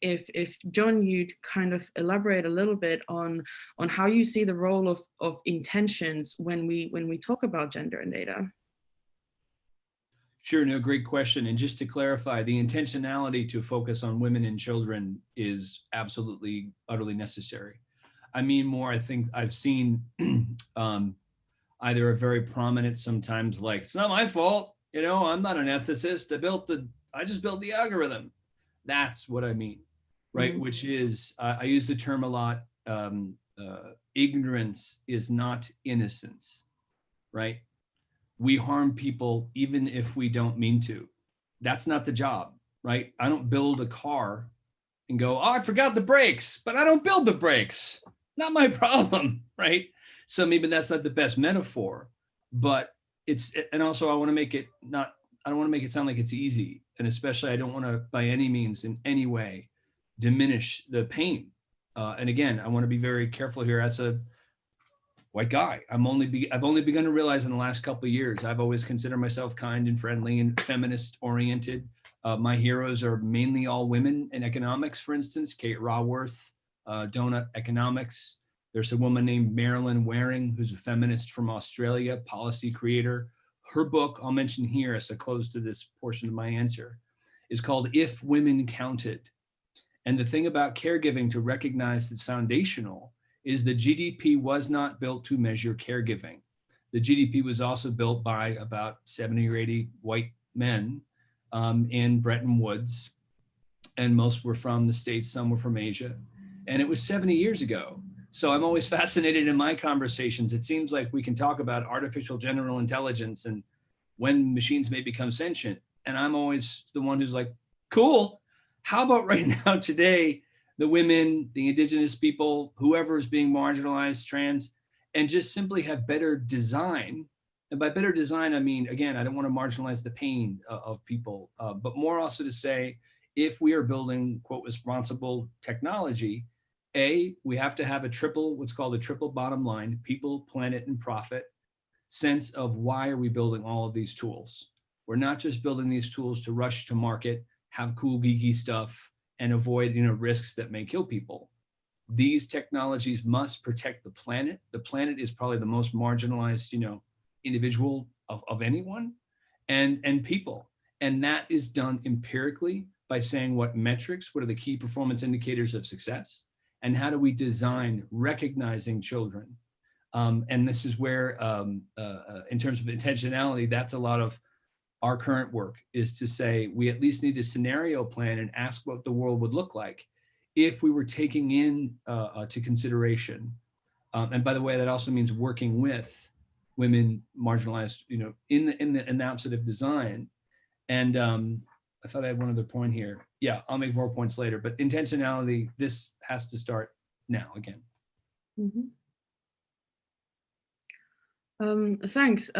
if John, you'd kind of elaborate a little bit on how you see the role of intentions when we talk about gender and data. Sure, no, great question. And just to clarify, the intentionality to focus on women and children is absolutely, utterly necessary. I mean more, I think I've seen either a very prominent, sometimes like, it's not my fault, you know, I'm not an ethicist, I just built the algorithm. That's what I mean, right? Mm-hmm. Which is, I use the term a lot, ignorance is not innocence, right? We harm people even if we don't mean to. That's not the job, right? I don't build a car and go, oh, I forgot the brakes, but I don't build the brakes. Not my problem, right? So maybe that's not the best metaphor, but and also I want to make it I don't want to make it sound like it's easy. And especially I don't want to by any means in any way diminish the pain. And again, I want to be very careful here as a white guy. I've only begun to realize in the last couple of years, I've always considered myself kind and friendly and feminist oriented. My heroes are mainly all women in economics, for instance, Kate Raworth, Donut Economics. There's a woman named Marilyn Waring, who's a feminist from Australia, policy creator. Her book, I'll mention here as a close to this portion of my answer, is called If Women Counted. And the thing about caregiving to recognize that's foundational is the GDP was not built to measure caregiving. The GDP was also built by about 70 or 80 white men in Bretton Woods, and most were from the States, some were from Asia, and it was 70 years ago. So I'm always fascinated in my conversations. It seems like we can talk about artificial general intelligence and when machines may become sentient, and I'm always the one who's like, cool, how about right now today, the women, the indigenous people, whoever is being marginalized, trans, and just simply have better design. And by better design, I mean, again, I don't want to marginalize the pain of people, but more also to say, if we are building, quote, responsible technology, we have to have what's called a triple bottom line, people, planet, and profit, sense of why are we building all of these tools? We're not just building these tools to rush to market, have cool, geeky stuff, and avoid, risks that may kill people. These technologies must protect the planet. The planet is probably the most marginalized, individual of anyone, and people. And that is done empirically by saying what are the key performance indicators of success, and how do we design recognizing children. And this is where, in terms of intentionality, that's a lot of our current work, is to say we at least need to scenario plan and ask what the world would look like if we were taking in to consideration. And by the way, that also means working with women marginalized, in the outset of design. And I thought I had one other point here. Yeah, I'll make more points later, but intentionality, this has to start now again. Mm-hmm. Thanks.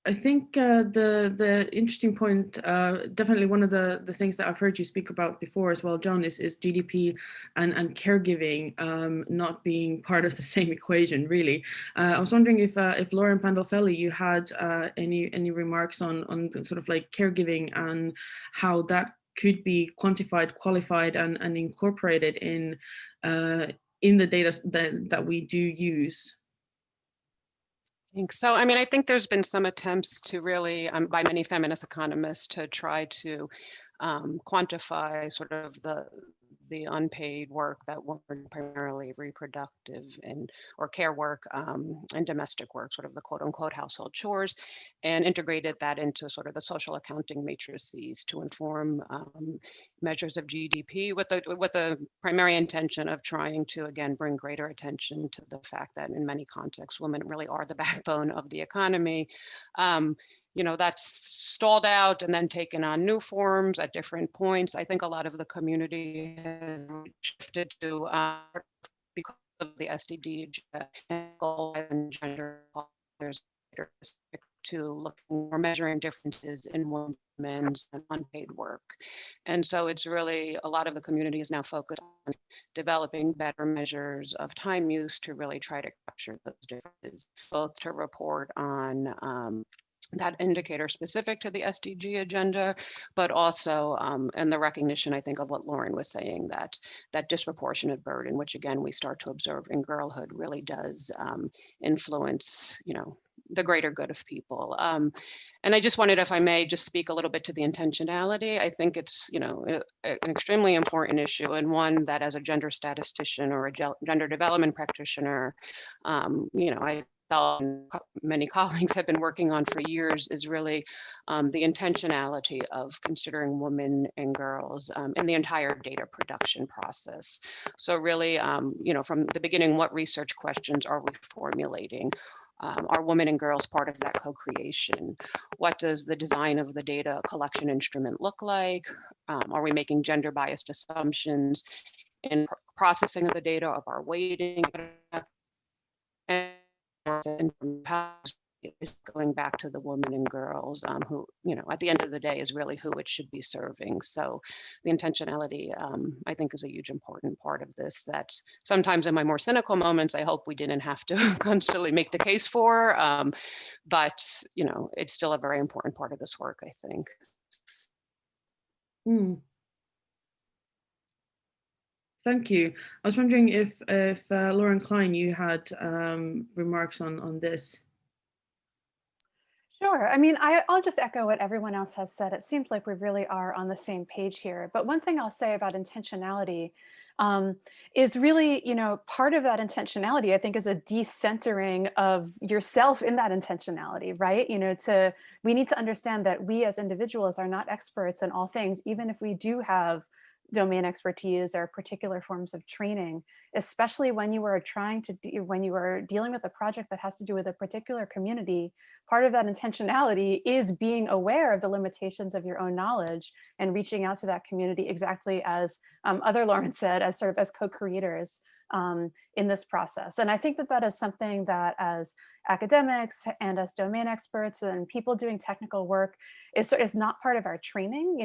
I think the interesting point, definitely one of the things that I've heard you speak about before as well, John, is GDP and caregiving not being part of the same equation, really. I was wondering if Laura and Pandolfelli, you had any remarks on sort of like caregiving and how that could be quantified, qualified, and incorporated in the data that we do use. So, I think there's been some attempts to really, by many feminist economists, to try to quantify sort of the unpaid work that were primarily reproductive or care work and domestic work, sort of the quote unquote household chores, and integrated that into sort of the social accounting matrices to inform measures of GDP with the primary intention of trying to, again, bring greater attention to the fact that in many contexts, women really are the backbone of the economy. That's stalled out and then taken on new forms at different points. I think a lot of the community has shifted to because of the SDG goal and gender, there's to looking or measuring differences in women's and unpaid work. And so it's really, a lot of the community is now focused on developing better measures of time use to really try to capture those differences, both to report on that indicator specific to the SDG agenda, but also, and the recognition, I think, of what Lauren was saying, that disproportionate burden, which again, we start to observe in girlhood, really does influence, the greater good of people. And I just wanted, if I may, just speak a little bit to the intentionality. I think it's, an extremely important issue, and one that as a gender statistician or a gender development practitioner, I many colleagues have been working on for years, is really the intentionality of considering women and girls in the entire data production process. So really, from the beginning, what research questions are we formulating? Are women and girls part of that co-creation? What does the design of the data collection instrument look like? Are we making gender biased assumptions in processing of the data, of our weighting? And is going back to the women and girls who, at the end of the day is really who it should be serving. So the intentionality, I think, is a huge important part of this that sometimes in my more cynical moments, I hope we didn't have to constantly make the case for, but, it's still a very important part of this work, I think. Thank you. I was wondering if Lauren Klein, you had remarks on this. Sure. I mean, I'll just echo what everyone else has said. It seems like we really are on the same page here. But one thing I'll say about intentionality is really, part of that intentionality, I think, is a decentering of yourself in that intentionality, right? We need to understand that we as individuals are not experts in all things, even if we do have domain expertise or particular forms of training, especially when you are when you are dealing with a project that has to do with a particular community. Part of that intentionality is being aware of the limitations of your own knowledge and reaching out to that community, exactly as other Lauren said, as sort of as co-creators in this process. And I think that is something that as academics and as domain experts and people doing technical work is not part of our training.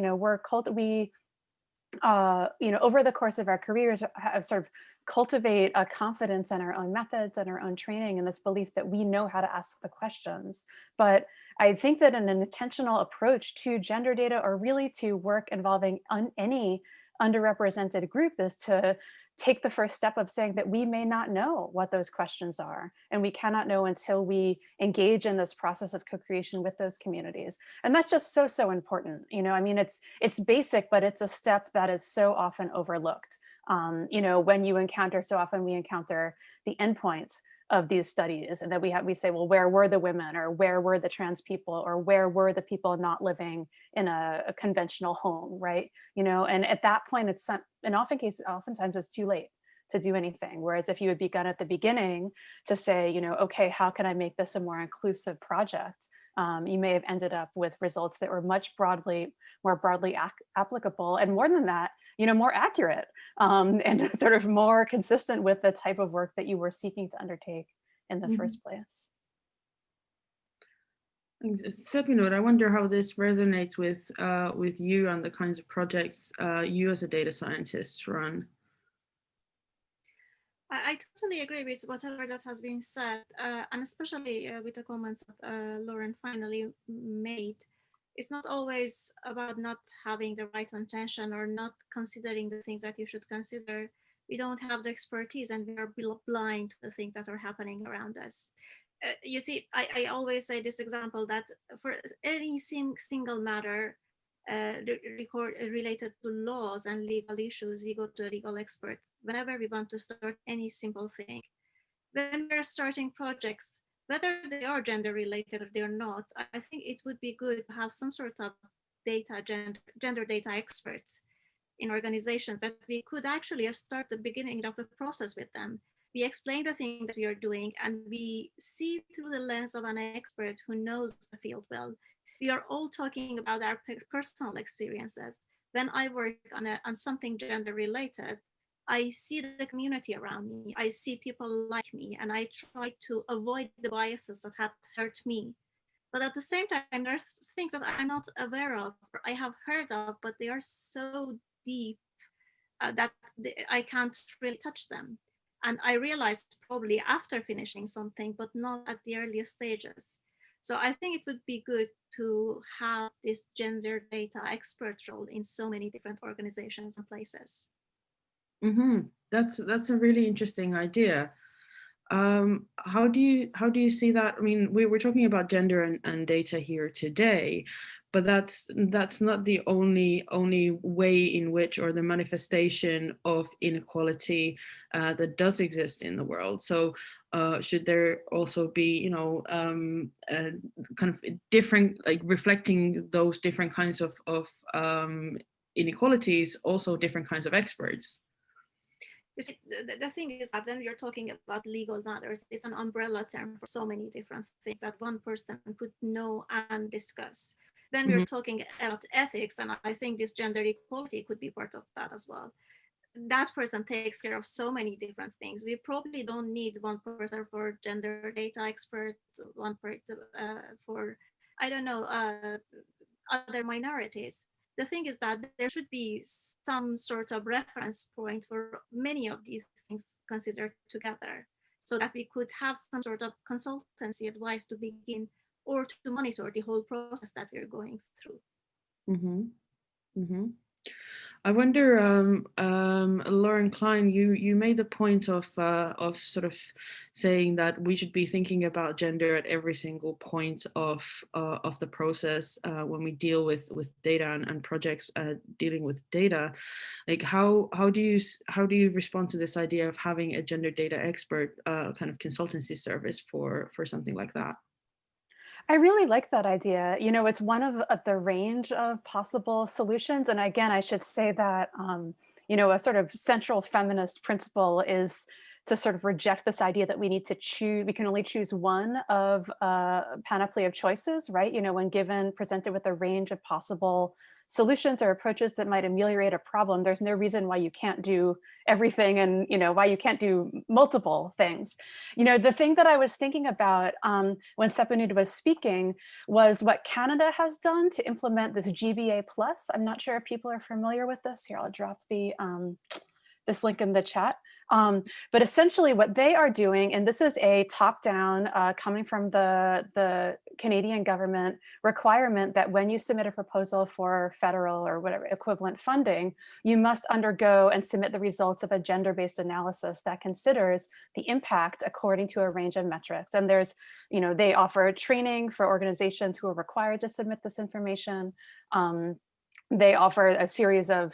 Over the course of our careers, have sort of cultivate a confidence in our own methods and our own training, and this belief that we know how to ask the questions. But I think that an intentional approach to gender data, or really to work involving any underrepresented group, is to take the first step of saying that we may not know what those questions are, and we cannot know until we engage in this process of co-creation with those communities. And that's just so important. I mean, it's basic, but it's a step that is so often overlooked. When you encounter, so often we encounter the endpoints of these studies, and that we say, well, where were the women, or where were the trans people, or where were the people not living in a conventional home, right? And at that point, oftentimes it's too late to do anything. Whereas if you had begun at the beginning to say, okay, how can I make this a more inclusive project? You may have ended up with results that were more broadly applicable, and more than that, more accurate, and sort of more consistent with the type of work that you were seeking to undertake in the first place. Sepinoud, I wonder how this resonates with you and the kinds of projects you as a data scientist run. I totally agree with whatever that has been said, and especially with the comments that Lauren finally made. It's not always about not having the right intention or not considering the things that you should consider. We don't have the expertise, and we are blind to the things that are happening around us. You see, I always say this example that for any single matter, related to laws and legal issues, we go to a legal expert. Whenever we want to start any simple thing, when we're starting projects, whether they are gender related or they're not, I think it would be good to have some sort of gender data experts in organizations that we could actually start the beginning of the process with them. We explain the thing that we are doing and we see through the lens of an expert who knows the field well. We are all talking about our personal experiences. When I work on something gender related, I see the community around me. I see people like me, and I try to avoid the biases that have hurt me. But at the same time, there are things that I'm not aware of, or I have heard of, but they are so deep that I can't really touch them. And I realized probably after finishing something, but not at the earliest stages. So I think it would be good to have this gender data expert role in so many different organizations and places. That's a really interesting idea. How do you see that? I mean, we're talking about gender and data here today, but that's not the only way in which, or the manifestation of inequality that does exist in the world. So should there also be, kind of different, like reflecting those different kinds of inequalities, also different kinds of experts? You see, the thing is that when we are talking about legal matters, it's an umbrella term for so many different things that one person could know and discuss. When we're talking about ethics, and I think this gender equality could be part of that as well, that person takes care of so many different things. We probably don't need one person for gender data expert, one person for, I don't know, other minorities. The thing is that there should be some sort of reference point for many of these things considered together, so that we could have some sort of consultancy advice to begin or to monitor the whole process that we're going through. I wonder, Lauren Klein, you made the point of sort of saying that we should be thinking about gender at every single point of the process when we deal with data and projects dealing with data. Like how do you respond to this idea of having a gender data expert kind of consultancy service for something like that? I really like that idea. It's one of the range of possible solutions. And again, I should say that, a sort of central feminist principle is to sort of reject this idea that we need to choose, we can only choose one of a panoply of choices, right? When presented with a range of possible solutions or approaches that might ameliorate a problem, there's no reason why you can't do everything and why you can't do multiple things. The thing that I was thinking about when Sepinoud was speaking was what Canada has done to implement this GBA+. I'm not sure if people are familiar with this. Here, I'll drop this link in the chat. But essentially what they are doing, and this is a top-down coming from the Canadian government requirement that when you submit a proposal for federal or whatever equivalent funding, you must undergo and submit the results of a gender-based analysis that considers the impact according to a range of metrics. And there's, they offer training for organizations who are required to submit this information. They offer a series of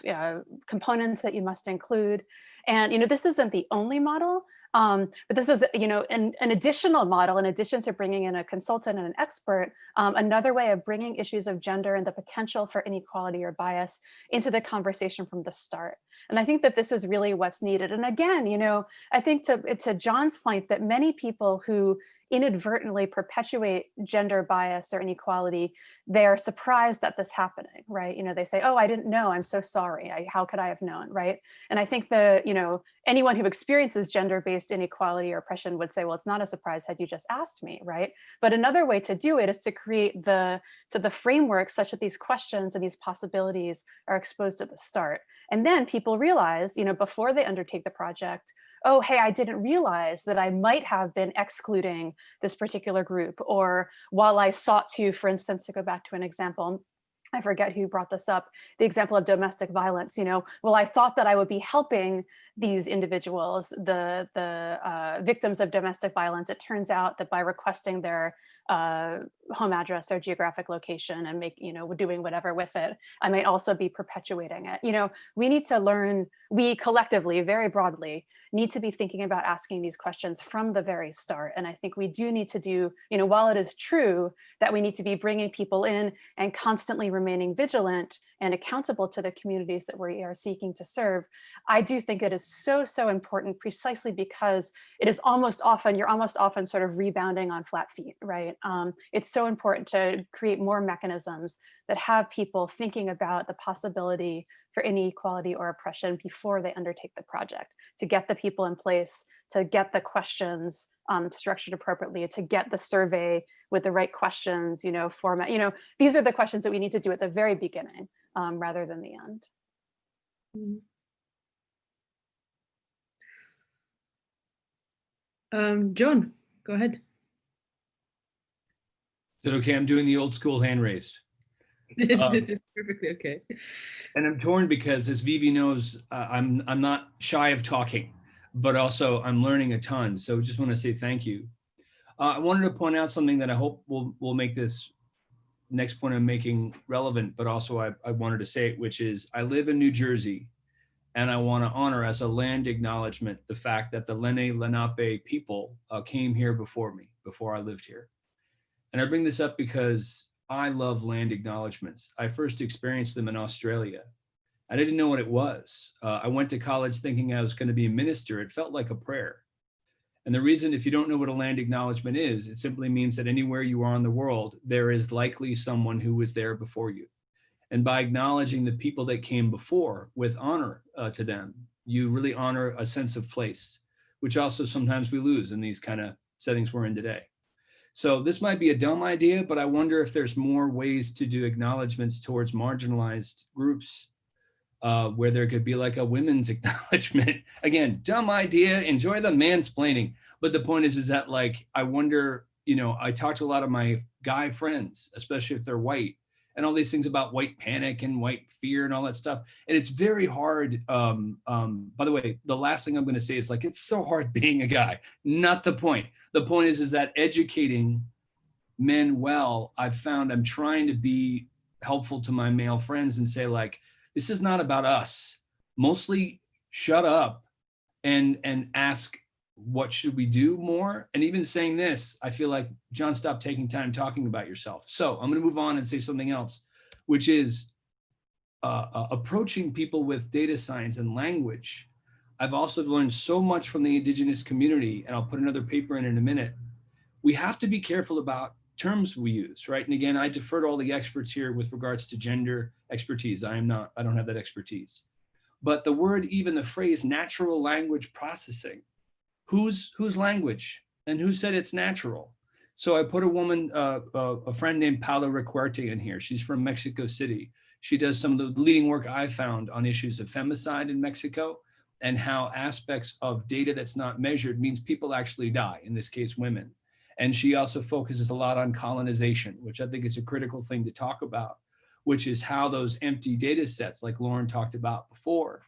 components that you must include. And this isn't the only model, but this is an additional model in addition to bringing in a consultant and an expert, another way of bringing issues of gender and the potential for inequality or bias into the conversation from the start. And I think that this is really what's needed. And again, I think to John's point that many people who inadvertently perpetuate gender bias or inequality, they're surprised at this happening, right? They say, oh, I didn't know, I'm so sorry. How could I have known, right? And I think that, anyone who experiences gender-based inequality or oppression would say, well, it's not a surprise had you just asked me, right? But another way to do it is to create the framework such that these questions and these possibilities are exposed at the start. And then people realize, before they undertake the project, oh, hey, I didn't realize that I might have been excluding this particular group. Or while I sought to, for instance, to go back to an example, I forget who brought this up, the example of domestic violence, well, I thought that I would be helping these individuals, the victims of domestic violence, it turns out that by requesting their home address or geographic location and doing whatever with it, I might also be perpetuating it. We need to learn, we collectively, very broadly, need to be thinking about asking these questions from the very start. And I think we do need to do, while it is true that we need to be bringing people in and constantly remaining vigilant and accountable to the communities that we are seeking to serve, I do think it is so, so important, precisely because it is you're almost often sort of rebounding on flat feet, right? It's so important to create more mechanisms that have people thinking about the possibility for inequality or oppression before they undertake the project, to get the people in place, to get the questions structured appropriately, to get the survey with the right questions, format. These are the questions that we need to do at the very beginning rather than the end. John, go ahead. Is it okay? I'm doing the old school hand raise. This is perfectly okay. And I'm torn because, as Viivi knows, I'm not shy of talking, but also I'm learning a ton. So just want to say thank you. I wanted to point out something that I hope will make this next point I'm making relevant, but also I wanted to say it, which is I live in New Jersey, and I want to honor as a land acknowledgement the fact that the Lenni Lenape people came here before me, before I lived here. And I bring this up because I love land acknowledgements. I first experienced them in Australia. I didn't know what it was. I went to college thinking I was going to be a minister. It felt like a prayer. And the reason, if you don't know what a land acknowledgement is, it simply means that anywhere you are in the world, there is likely someone who was there before you. And by acknowledging the people that came before with honor to them, you really honor a sense of place, which also sometimes we lose in these kind of settings we're in today. So this might be a dumb idea, but I wonder if there's more ways to do acknowledgements towards marginalized groups where there could be like a women's acknowledgement. Again, dumb idea, enjoy the mansplaining. But the point is that like, I wonder, I talk to a lot of my guy friends, especially if they're white, and all these things about white panic and white fear and all that stuff. And it's very hard. By the way, the last thing I'm going to say is like, it's so hard being a guy. Not the point. The point is that educating men well, I've found I'm trying to be helpful to my male friends and say like, this is not about us. Mostly shut up and ask, what should we do more? And even saying this, I feel like, John, stop taking time talking about yourself. So I'm going to move on and say something else, which is approaching people with data science and language. I've also learned so much from the Indigenous community, and I'll put another paper in a minute. We have to be careful about terms we use, right? And again, I defer to all the experts here with regards to gender expertise. I don't have that expertise. But the word, even the phrase natural language processing, whose language and who said it's natural? So I put a woman, a friend named Paula Recuerte in here. She's from Mexico City. She does some of the leading work I found on issues of femicide in Mexico and how aspects of data that's not measured means people actually die, in this case, women. And she also focuses a lot on colonization, which I think is a critical thing to talk about, which is how those empty data sets, like Lauren talked about before,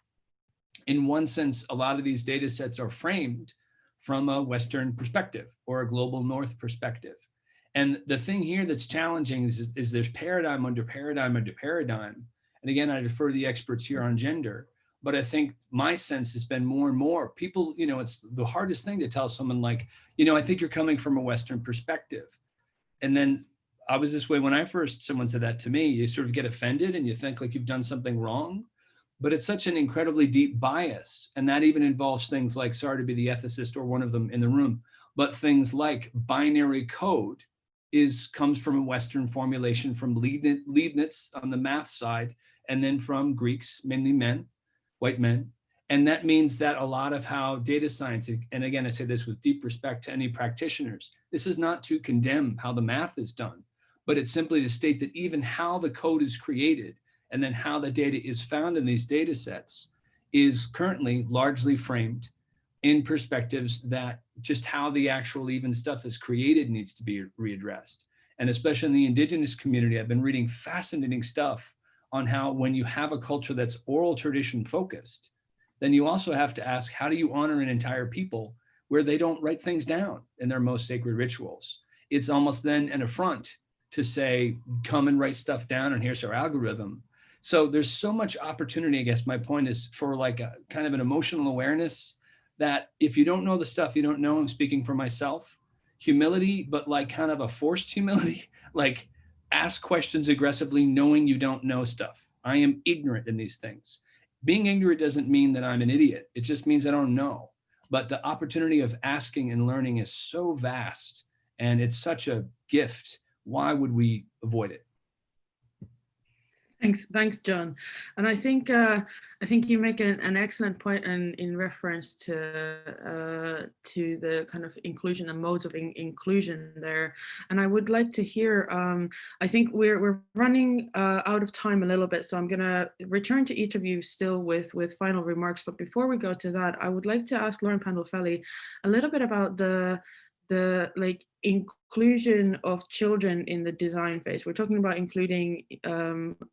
in one sense, a lot of these data sets are framed from a Western perspective or a global North perspective. And the thing here that's challenging is there's paradigm under paradigm under paradigm. And again, I defer to the experts here on gender, but I think my sense has been more and more people, it's the hardest thing to tell someone like, I think you're coming from a Western perspective. And then I was this way when someone said that to me, you sort of get offended and you think like you've done something wrong. But it's such an incredibly deep bias. And that even involves things like, sorry to be the ethicist or one of them in the room, but things like binary code comes from a Western formulation from Leibniz on the math side, and then from Greeks, mainly men, white men. And that means that a lot of how data science, and again, I say this with deep respect to any practitioners, this is not to condemn how the math is done, but it's simply to state that even how the code is created and then how the data is found in these data sets is currently largely framed in perspectives that just how the actual even stuff is created needs to be readdressed. And especially in the Indigenous community, I've been reading fascinating stuff on how when you have a culture that's oral tradition focused, then you also have to ask, how do you honor an entire people where they don't write things down in their most sacred rituals? It's almost then an affront to say, come and write stuff down and here's our algorithm. So there's so much opportunity. I guess my point is for like a kind of an emotional awareness that if you don't know the stuff you don't know, I'm speaking for myself, humility, but like kind of a forced humility, like ask questions aggressively, knowing you don't know stuff. I am ignorant in these things. Being ignorant doesn't mean that I'm an idiot. It just means I don't know. But the opportunity of asking and learning is so vast, and it's such a gift. Why would we avoid it? Thanks, John. And I think you make an excellent point in reference to the kind of inclusion and modes of inclusion there. And I would like to hear. I think we're running out of time a little bit, so I'm going to return to each of you still with final remarks. But before we go to that, I would like to ask Lauren Pandolfelli a little bit about the like inclusion of children in the design phase. We're talking about including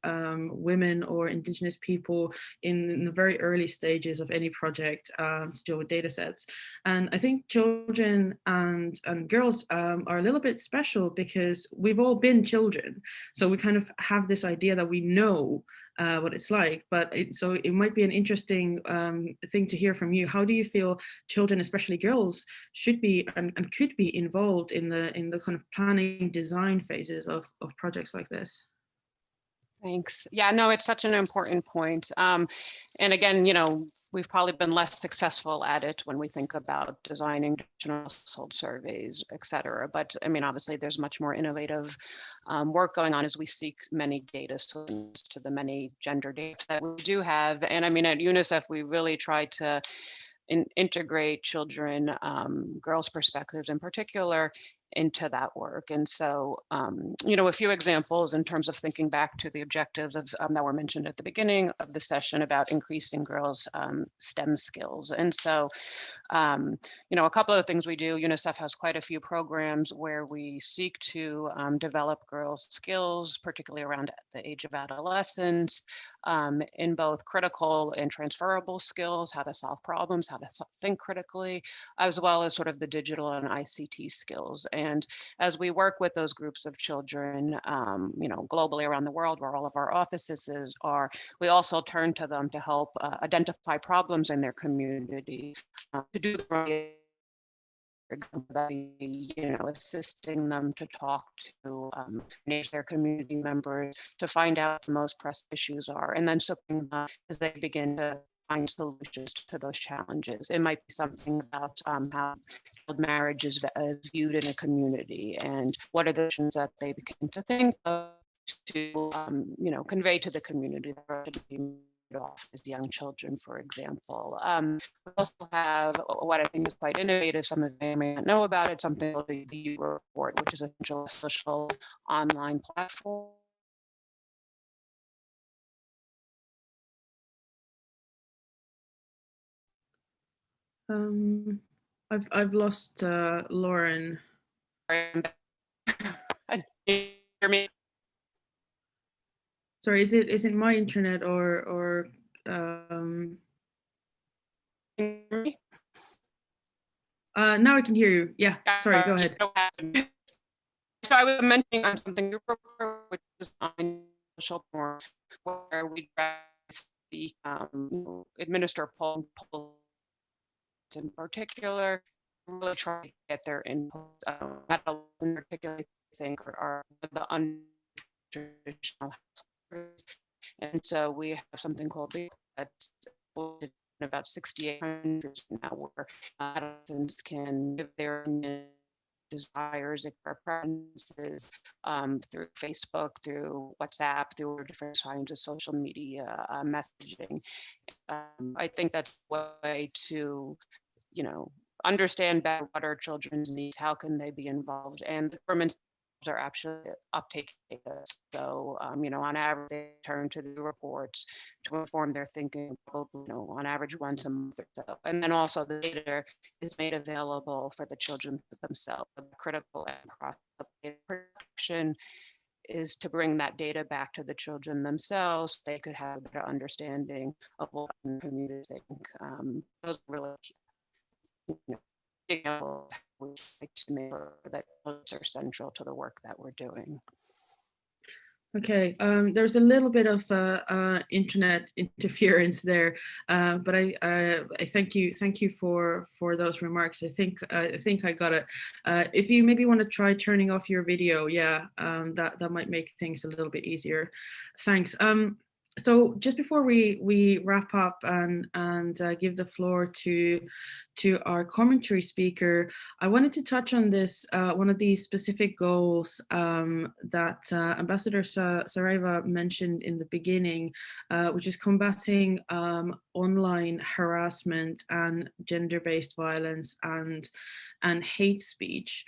women or indigenous people in the very early stages of any project to deal with data sets. And I think children and girls are a little bit special because we've all been children. So we kind of have this idea that we know what it's like, but so it might be an interesting thing to hear from you. How do you feel children, especially girls, should be and could be involved in the kind of planning design phases of projects like this? Thanks. Yeah, no, it's such an important point. And again, you know, we've probably been less successful at it when we think about designing traditional household surveys, et cetera. But I mean, obviously, there's much more innovative work going on as we seek many data solutions to the many gender data that we do have. And I mean, at UNICEF, we really try to integrate children, girls' perspectives in particular, into that work. And so, you know, a few examples in terms of thinking back to the objectives of that were mentioned at the beginning of the session about increasing girls' STEM skills. And so, you know, a couple of things we do, UNICEF has quite a few programs where we seek to develop girls' skills, particularly around the age of adolescence, in both critical and transferable skills, how to solve problems, how to think critically, as well as sort of the digital and ICT skills. And as we work with those groups of children, you know, globally around the world where all of our offices are, we also turn to them to help identify problems in their community, to do the right, for example, you know, assisting them to talk to their community members to find out what the most pressing issues are, and then supporting them as they begin to find solutions to those challenges. It might be something about how child marriage is viewed in a community, and what are the issues that they begin to think of to, you know, convey to the community that should be off as young children, for example. We also have what I think is quite innovative, some of you may not know about it, something called the Viivi Report, which is a social online platform. I've lost Lauren. Hear me? Sorry, is it my internet or now I can hear you. Yeah, sorry, go ahead. So I was mentioning on something which is on social forum, where we administer polls in particular, really try to get their input. In particular, I think are the untraditional households. And so we have something called the that's in about 68 countries now, where adolescents can give their desires and preferences through Facebook, through WhatsApp, through different kinds of social media messaging. I think that's a way to, you know, understand better what are children's needs, how can they be involved, and the governments are actually uptaking data. So, you know, on average, they turn to the reports to inform their thinking, probably, you know, on average once a month or so. And then also the data is made available for the children themselves. The critical and process data production is to bring that data back to the children themselves. So they could have a better understanding of what the community think. Those are really, big examples of how we like to make sure that those are central to the work that we're doing. Okay, there's a little bit of internet interference there, but I thank you for those remarks. I think I got it. If you maybe want to try turning off your video, yeah, that might make things a little bit easier. Thanks. So just before we wrap up and give the floor to our commentary speaker, I wanted to touch on this, one of these specific goals that Ambassador Sareva mentioned in the beginning, which is combating online harassment and gender-based violence and hate speech.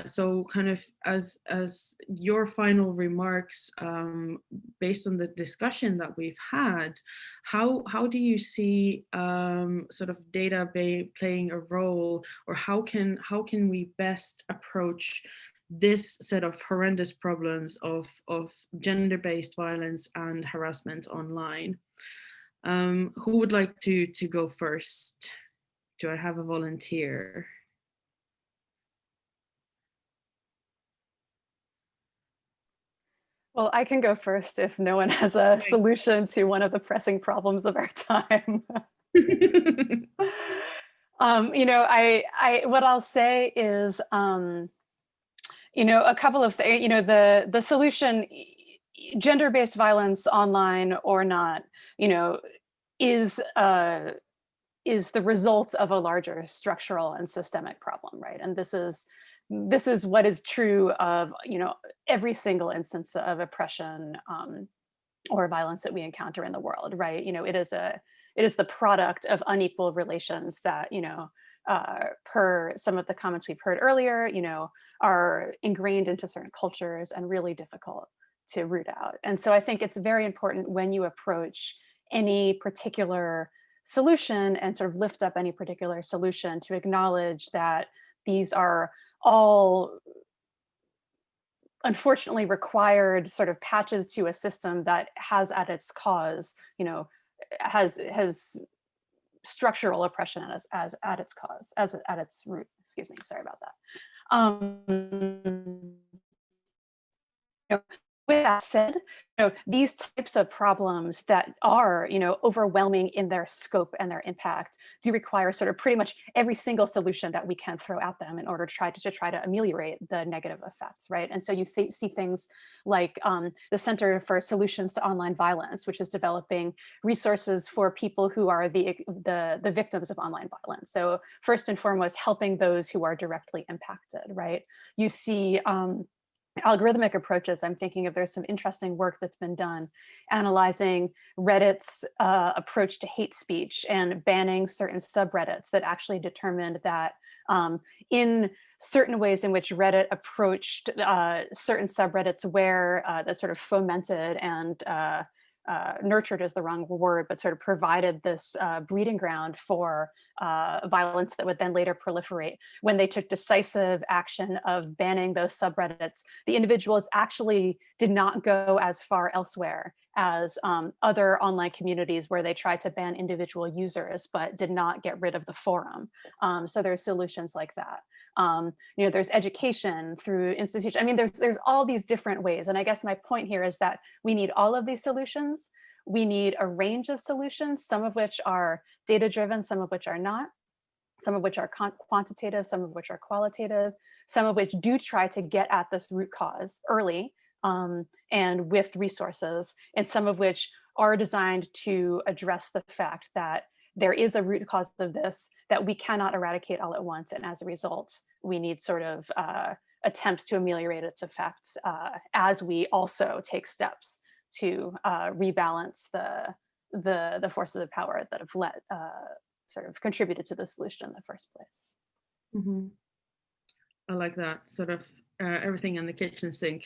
So kind of as your final remarks, based on the discussion that we've had, how do you see sort of data playing a role, or how can we best approach this set of horrendous problems of gender-based violence and harassment online? Who would like to go first? Do I have a volunteer? Well, I can go first if no one has a solution to one of the pressing problems of our time. You know, what I'll say is, you know, a couple of things. You know, the solution, gender-based violence online or not, you know, is the result of a larger structural and systemic problem, right? And this is what is true of, you know, every single instance of oppression or violence that we encounter in the world, right? You know, it is the product of unequal relations that, you know, per some of the comments we've heard earlier, you know, are ingrained into certain cultures and really difficult to root out. And so I think it's very important when you approach any particular solution and sort of lift up any particular solution to acknowledge that these are all unfortunately required sort of patches to a system that has at its cause, you know, has structural oppression as at its cause, as at its root. Excuse me, sorry about that. You know, with that said, you know, these types of problems that are, you know, overwhelming in their scope and their impact do require sort of pretty much every single solution that we can throw at them in order to try to ameliorate the negative effects, right? And so you see things like the Center for Solutions to Online Violence, which is developing resources for people who are the victims of online violence. So first and foremost, helping those who are directly impacted, right? You see algorithmic approaches. I'm thinking of, there's some interesting work that's been done analyzing Reddit's approach to hate speech and banning certain subreddits that actually determined that in certain ways in which Reddit approached certain subreddits where that sort of fomented and nurtured is the wrong word, but sort of provided this breeding ground for violence that would then later proliferate. When they took decisive action of banning those subreddits, the individuals actually did not go as far elsewhere as other online communities where they tried to ban individual users, but did not get rid of the forum. So there's solutions like that. You know, there's education through institutions. I mean, there's all these different ways. And I guess my point here is that we need all of these solutions. We need a range of solutions, some of which are data-driven, some of which are not, some of which are quantitative, some of which are qualitative, some of which do try to get at this root cause early and with resources, and some of which are designed to address the fact that there is a root cause of this that we cannot eradicate all at once. And as a result, we need sort of attempts to ameliorate its effects as we also take steps to rebalance the forces of power that have sort of contributed to the solution in the first place. Mm-hmm. I like that, sort of everything in the kitchen sink,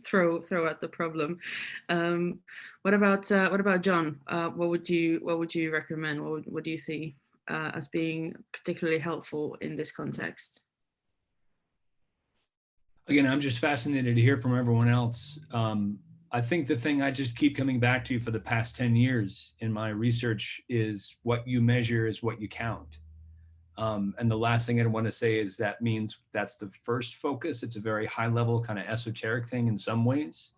throw at the problem. What about John? What would you recommend? What do you see as being particularly helpful in this context? Again, I'm just fascinated to hear from everyone else. I think the thing I just keep coming back to for the past 10 years in my research is what you measure is what you count. And the last thing I want to say is that means that's the first focus. It's a very high level kind of esoteric thing in some ways,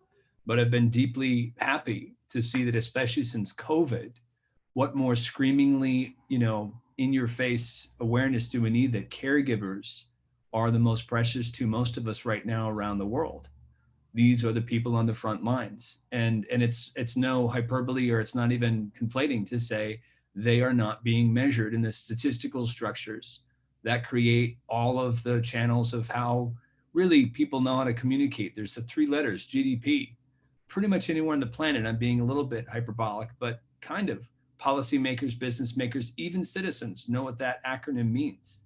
but I've been deeply happy to see that, especially since COVID, what more screamingly, in your face awareness do we need that caregivers are the most precious to most of us right now around the world. These are the people on the front lines. And it's no hyperbole, or it's not even conflating to say they are not being measured in the statistical structures that create all of the channels of how really people know how to communicate. There's the 3 letters, GDP. Pretty much anywhere on the planet, I'm being a little bit hyperbolic, but kind of, policymakers, business makers, even citizens know what that acronym means.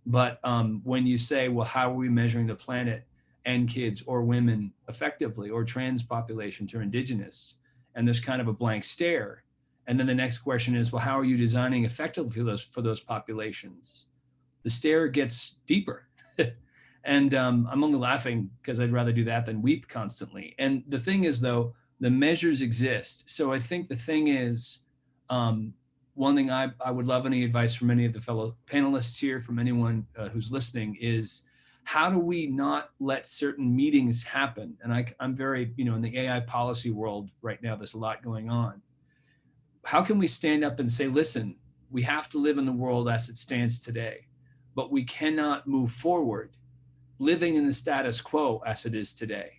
But when you say, well, how are we measuring the planet and kids or women effectively, or trans populations or indigenous? And there's kind of a blank stare. And then the next question is, well, how are you designing effectively for those populations? The stare gets deeper. And I'm only laughing because I'd rather do that than weep constantly. And the thing is, though, the measures exist. So I think the thing is, one thing I would love any advice from any of the fellow panelists here, from anyone who's listening, is how do we not let certain meetings happen? And I'm very, in the AI policy world right now, there's a lot going on. How can we stand up and say, listen, we have to live in the world as it stands today, but we cannot move forward living in the status quo as it is today,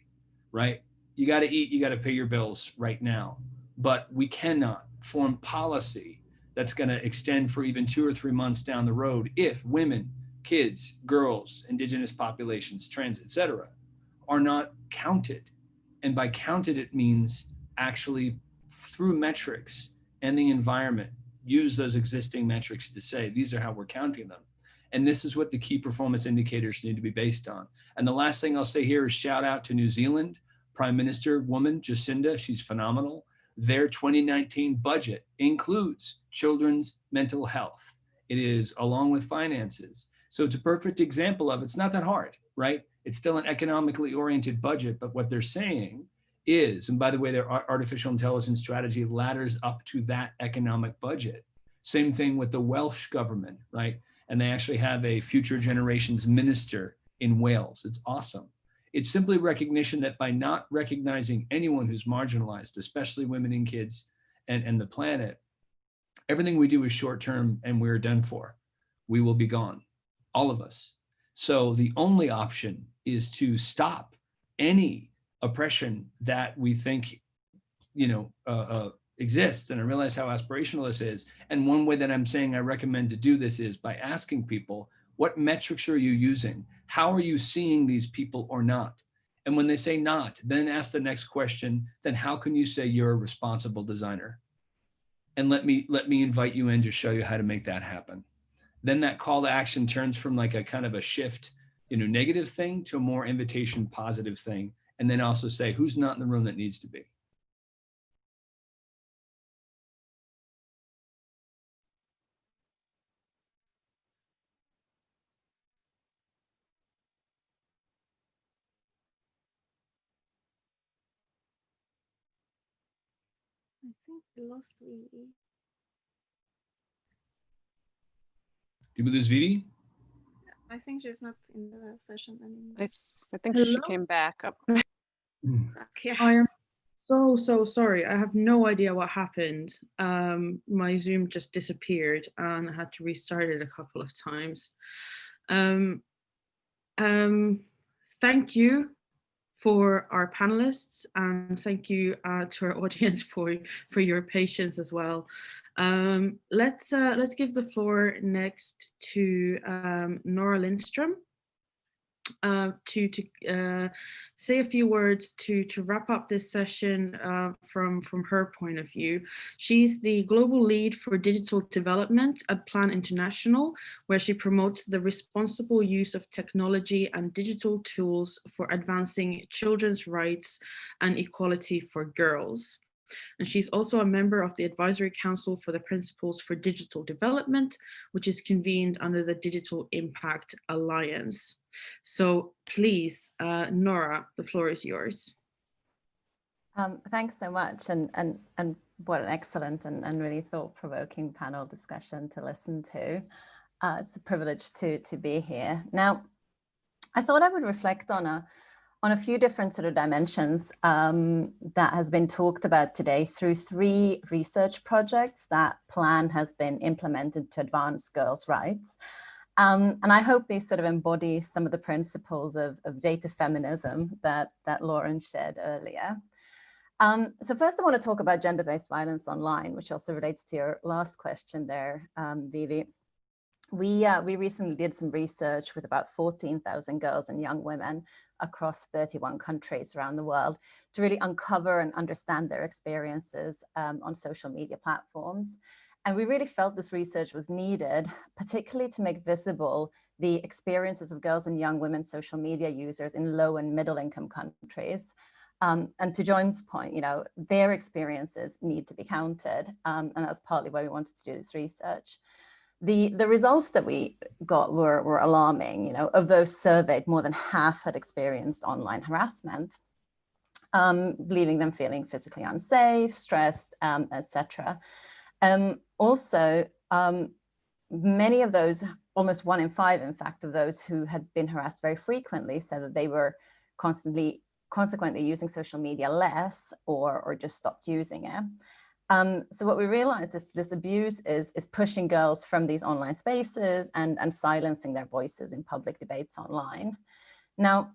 right? You got to eat, you got to pay your bills right now, but we cannot form policy that's going to extend for even 2 or 3 months down the road if women, kids, girls, indigenous populations, trans, et cetera, are not counted. And by counted, it means actually through metrics and the environment, use those existing metrics to say, these are how we're counting them. And this is what the key performance indicators need to be based on. And the last thing I'll say here is shout out to New Zealand, Prime Minister woman, Jacinda, she's phenomenal. Their 2019 budget includes children's mental health. It is along with finances. So it's a perfect example of, it's not that hard, right? It's still an economically oriented budget, but what they're saying is, and by the way, their artificial intelligence strategy ladders up to that economic budget. Same thing with the Welsh government, right? And they actually have a future generations minister in Wales. It's awesome. It's simply recognition that by not recognizing anyone who's marginalized, especially women and kids and the planet, everything we do is short-term and we're done for. We will be gone, all of us. So the only option is to stop any oppression that we think, exists. And I realize how aspirational this is. And one way that I'm saying I recommend to do this is by asking people, what metrics are you using? How are you seeing these people or not? And when they say not, then ask the next question, then how can you say you're a responsible designer? And let me invite you in to show you how to make that happen. Then that call to action turns from like a kind of a shift, negative thing to a more invitation, positive thing. And then also say, who's not in the room that needs to be? I think we lost Viivi. Did we lose Viivi? I think she's not in the session anymore. I think Hello? she came back up. Yes. I am so sorry. I have no idea what happened. My Zoom just disappeared and I had to restart it a couple of times. Thank you for our panelists, and thank you to our audience for your patience as well. Let's give the floor next to Nora Lindström to say a few words to wrap up this session from her point of view. She's the global lead for digital development at Plan International, where she promotes the responsible use of technology and digital tools for advancing children's rights and equality for girls. And she's also a member of the Advisory Council for the Principles for Digital Development, which is convened under the Digital Impact Alliance. So please, Nora, the floor is yours. Thanks so much, and what an excellent and really thought-provoking panel discussion to listen to. It's a privilege to be here. Now, I thought I would reflect on a few different sort of dimensions that has been talked about today through 3 research projects that Plan has been implemented to advance girls' rights. And I hope these sort of embody some of the principles of data feminism that Lauren shared earlier. So first I want to talk about gender-based violence online, which also relates to your last question there, Viivi. We recently did some research with about 14,000 girls and young women across 31 countries around the world to really uncover and understand their experiences on social media platforms. And we really felt this research was needed, particularly to make visible the experiences of girls and young women social media users in low and middle income countries. And to John's point, you know, their experiences need to be counted. And that's partly why we wanted to do this research. The results that we got were alarming. You know, of those surveyed, more than half had experienced online harassment, leaving them feeling physically unsafe, stressed, etc. Also, many of those, almost 1 in 5, in fact, of those who had been harassed very frequently said that they were consequently using social media less or just stopped using it. So what we realized is this abuse is pushing girls from these online spaces and silencing their voices in public debates online. Now,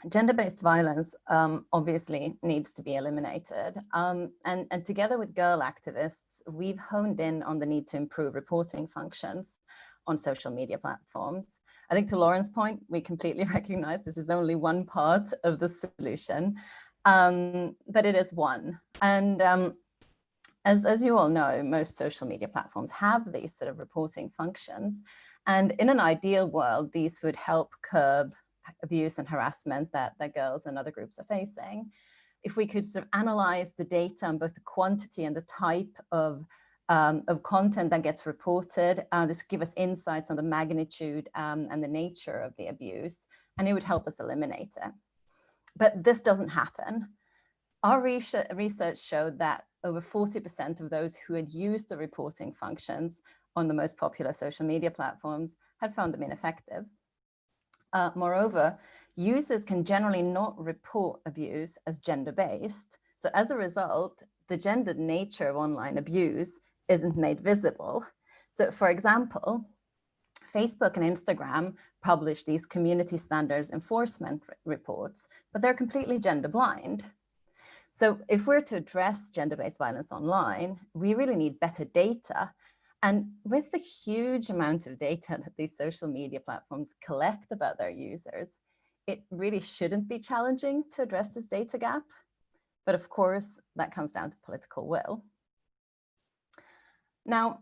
gender-based violence obviously needs to be eliminated. And together with girl activists, we've honed in on the need to improve reporting functions on social media platforms. I think to Lauren's point, we completely recognize this is only one part of the solution, but it is one. And as you all know, most social media platforms have these sort of reporting functions. And in an ideal world, these would help curb abuse and harassment that girls and other groups are facing. If we could sort of analyze the data on both the quantity and the type of content that gets reported, this would give us insights on the magnitude and the nature of the abuse, and it would help us eliminate it. But this doesn't happen. Our research showed that over 40% of those who had used the reporting functions on the most popular social media platforms had found them ineffective. Moreover, users can generally not report abuse as gender-based. So as a result, the gendered nature of online abuse isn't made visible. So for example, Facebook and Instagram publish these community standards enforcement reports, but they're completely gender blind. So if we're to address gender-based violence online, we really need better data. And with the huge amount of data that these social media platforms collect about their users, it really shouldn't be challenging to address this data gap. But of course, that comes down to political will. Now,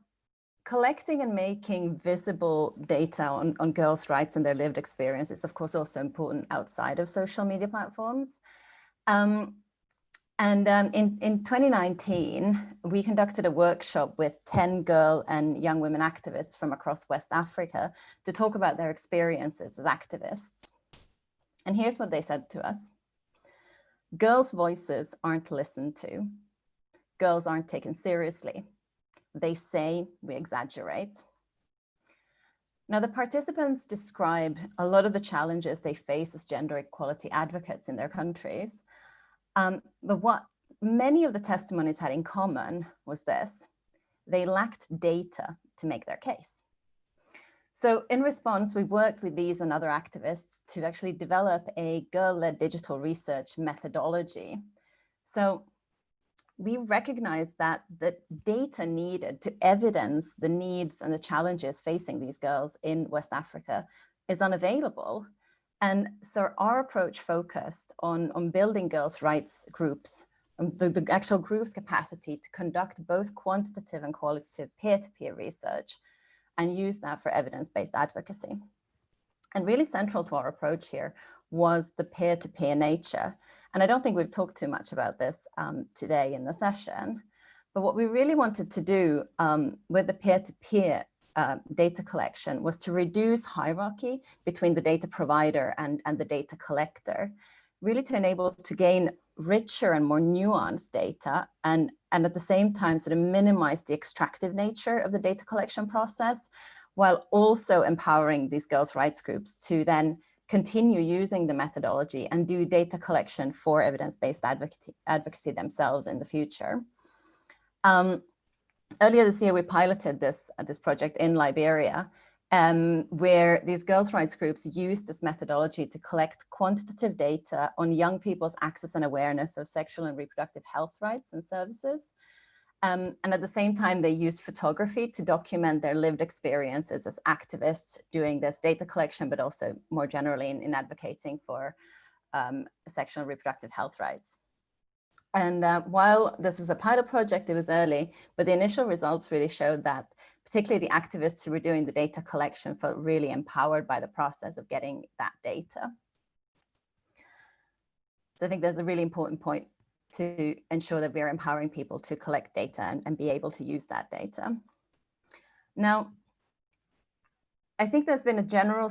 collecting and making visible data on girls' rights and their lived experience is, of course, also important outside of social media platforms. In 2019, we conducted a workshop with 10 girl and young women activists from across West Africa to talk about their experiences as activists. And here's what they said to us. Girls' voices aren't listened to. Girls aren't taken seriously. They say we exaggerate. Now, the participants described a lot of the challenges they face as gender equality advocates in their countries. But what many of the testimonies had in common was this: they lacked data to make their case. So in response, we worked with these and other activists to actually develop a girl-led digital research methodology. So we recognized that the data needed to evidence the needs and the challenges facing these girls in West Africa is unavailable. And so our approach focused on building girls' rights groups, the actual group's capacity to conduct both quantitative and qualitative peer-to-peer research and use that for evidence-based advocacy. And really central to our approach here was the peer-to-peer nature. And I don't think we've talked too much about this today in the session, but what we really wanted to do with the peer-to-peer data collection was to reduce hierarchy between the data provider and the data collector, really to enable to gain richer and more nuanced data and at the same time sort of minimize the extractive nature of the data collection process, while also empowering these girls' rights groups to then continue using the methodology and do data collection for evidence-based advocacy themselves in the future. Earlier this year, we piloted this project in Liberia, where these girls' rights groups used this methodology to collect quantitative data on young people's access and awareness of sexual and reproductive health rights and services. And at the same time, they used photography to document their lived experiences as activists doing this data collection, but also more generally in advocating for sexual and reproductive health rights. And while this was a pilot project, it was early, but the initial results really showed that particularly the activists who were doing the data collection felt really empowered by the process of getting that data. So I think there's a really important point to ensure that we're empowering people to collect data and be able to use that data. Now, I think there's been a general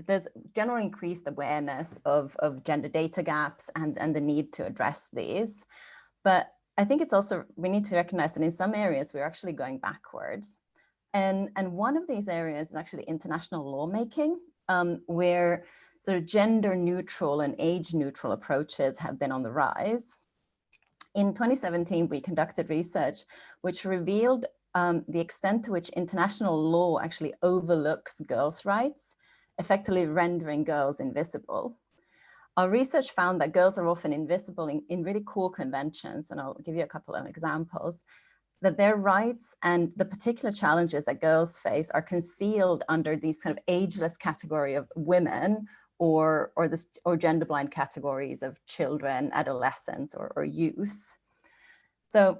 there's general increased awareness of gender data gaps and the need to address these. But I think it's also, we need to recognize that in some areas we're actually going backwards. And one of these areas is actually international lawmaking, where sort of gender neutral and age neutral approaches have been on the rise. In 2017, we conducted research which revealed the extent to which international law actually overlooks girls' rights, effectively rendering girls invisible. Our research found that girls are often invisible in really core conventions, and I'll give you a couple of examples, that their rights and the particular challenges that girls face are concealed under these kind of ageless category of women or gender blind categories of children, adolescents, or youth. So,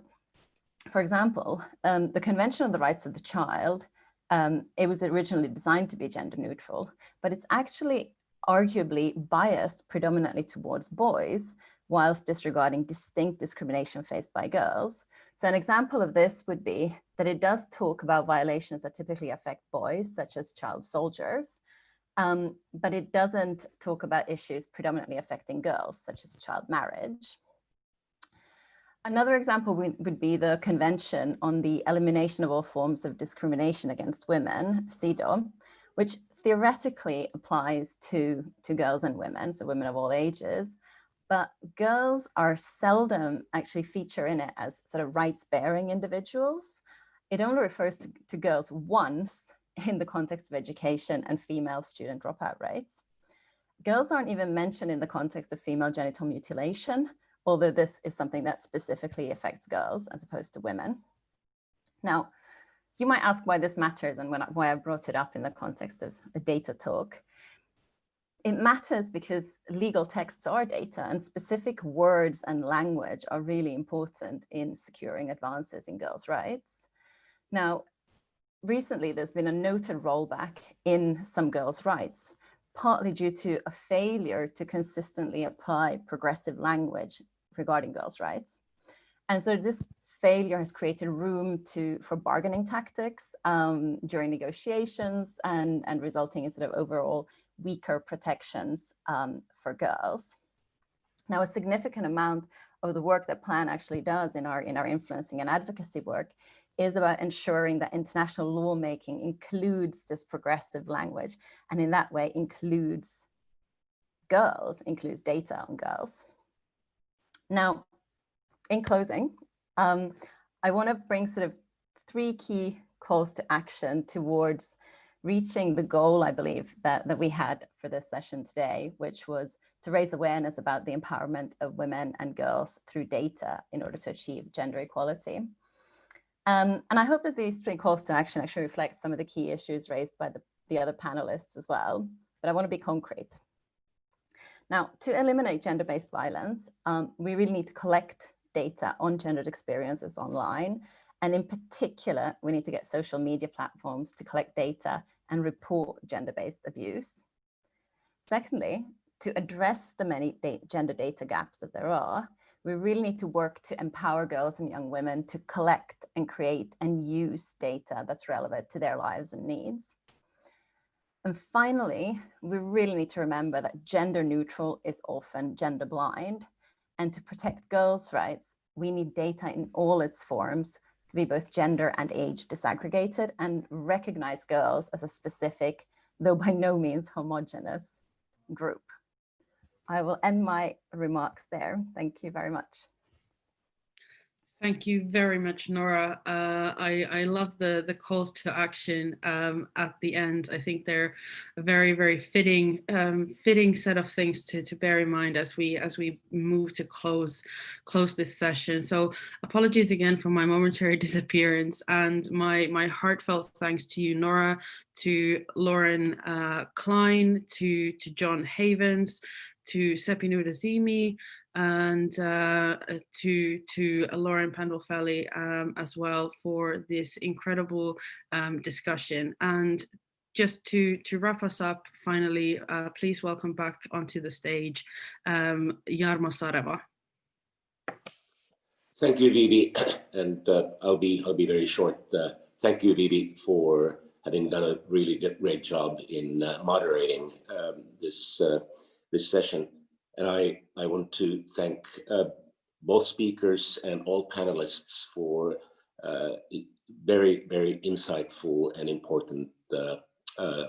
for example, the Convention on the Rights of the Child, it was originally designed to be gender neutral, but it's actually arguably biased predominantly towards boys, whilst disregarding distinct discrimination faced by girls. So an example of this would be that it does talk about violations that typically affect boys, such as child soldiers, but it doesn't talk about issues predominantly affecting girls, such as child marriage. Another example would be the Convention on the Elimination of All Forms of Discrimination Against Women, CEDAW, which theoretically applies to girls and women, so women of all ages, but girls are seldom actually feature in it as sort of rights-bearing individuals. It only refers to girls once in the context of education and female student dropout rates. Girls aren't even mentioned in the context of female genital mutilation, although this is something that specifically affects girls as opposed to women. Now, you might ask why this matters and why I brought it up in the context of a data talk. It matters because legal texts are data, and specific words and language are really important in securing advances in girls' rights. Now, recently there's been a noted rollback in some girls' rights, partly due to a failure to consistently apply progressive language regarding girls' rights. And so this failure has created room for bargaining tactics during negotiations and resulting in sort of overall weaker protections for girls. Now, a significant amount of the work that PLAN actually does in our influencing and advocacy work is about ensuring that international lawmaking includes this progressive language, and in that way includes girls, includes data on girls. Now, in closing, I want to bring sort of 3 key calls to action towards reaching the goal, I believe, that we had for this session today, which was to raise awareness about the empowerment of women and girls through data in order to achieve gender equality. And I hope that these 3 calls to action actually reflect some of the key issues raised by the other panelists as well, but I want to be concrete. Now, to eliminate gender-based violence, we really need to collect data on gendered experiences online. And in particular, we need to get social media platforms to collect data and report gender-based abuse. Secondly, to address the many gender data gaps that there are, we really need to work to empower girls and young women to collect and create and use data that's relevant to their lives and needs. And finally, we really need to remember that gender neutral is often gender blind. And to protect girls' rights, we need data in all its forms to be both gender and age disaggregated and recognize girls as a specific, though by no means homogeneous, group. I will end my remarks there. Thank you very much. Thank you very much, Nora. I love the calls to action at the end. I think they're a very, very fitting set of things to bear in mind as we move to close this session. So apologies again for my momentary disappearance, and my heartfelt thanks to you, Nora, to Lauren Klein, to John Havens, to Sepinoud Azimi, and to Lauren Pandolfelli as well for this incredible discussion. And just to wrap us up, finally, please welcome back onto the stage, Jarmo Sareva. Thank you, Viivi, and I'll be very short. Thank you, Viivi, for having done a really great job in moderating this session. And I want to thank both speakers and all panelists for very, very insightful and important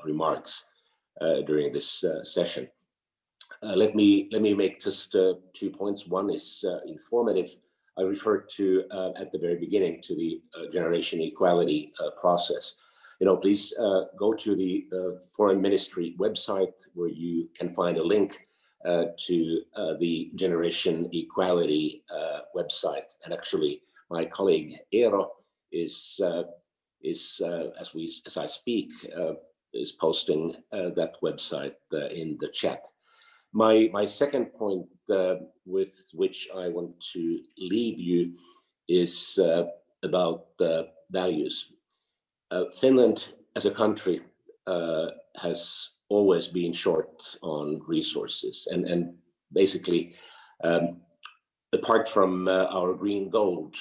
remarks during this session. Let me make just 2 points. One is informative. I referred to at the very beginning to the generation equality process. Please go to the Foreign Ministry website where you can find a link to the Generation Equality website. And actually, my colleague Eero is as I speak, is posting that website in the chat. My second point with which I want to leave you is about values. Finland as a country has always been short on resources, and basically apart from our green gold,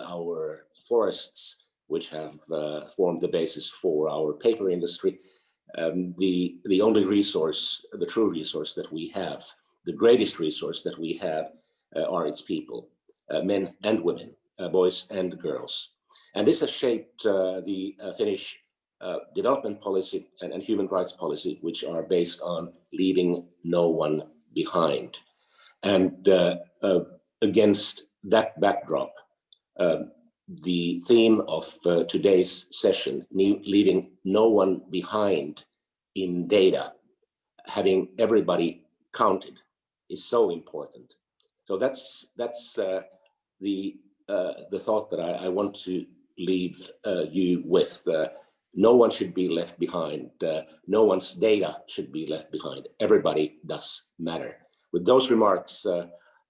our forests, which have formed the basis for our paper industry, the only resource, the true resource that we have, the greatest resource that we have are its people, men and women, boys and girls. And this has shaped the Finnish development policy and human rights policy, which are based on leaving no one behind. And against that backdrop, the theme of today's session, leaving no one behind in data, having everybody counted, is so important. So that's the thought that I want to leave you with. No one should be left behind. No one's data should be left behind. Everybody does matter. With those remarks,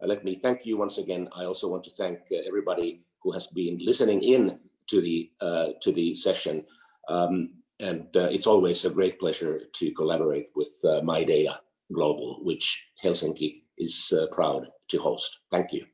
let me thank you once again. I also want to thank everybody who has been listening in to the session. And it's always a great pleasure to collaborate with My Data Global, which Helsinki is proud to host. Thank you.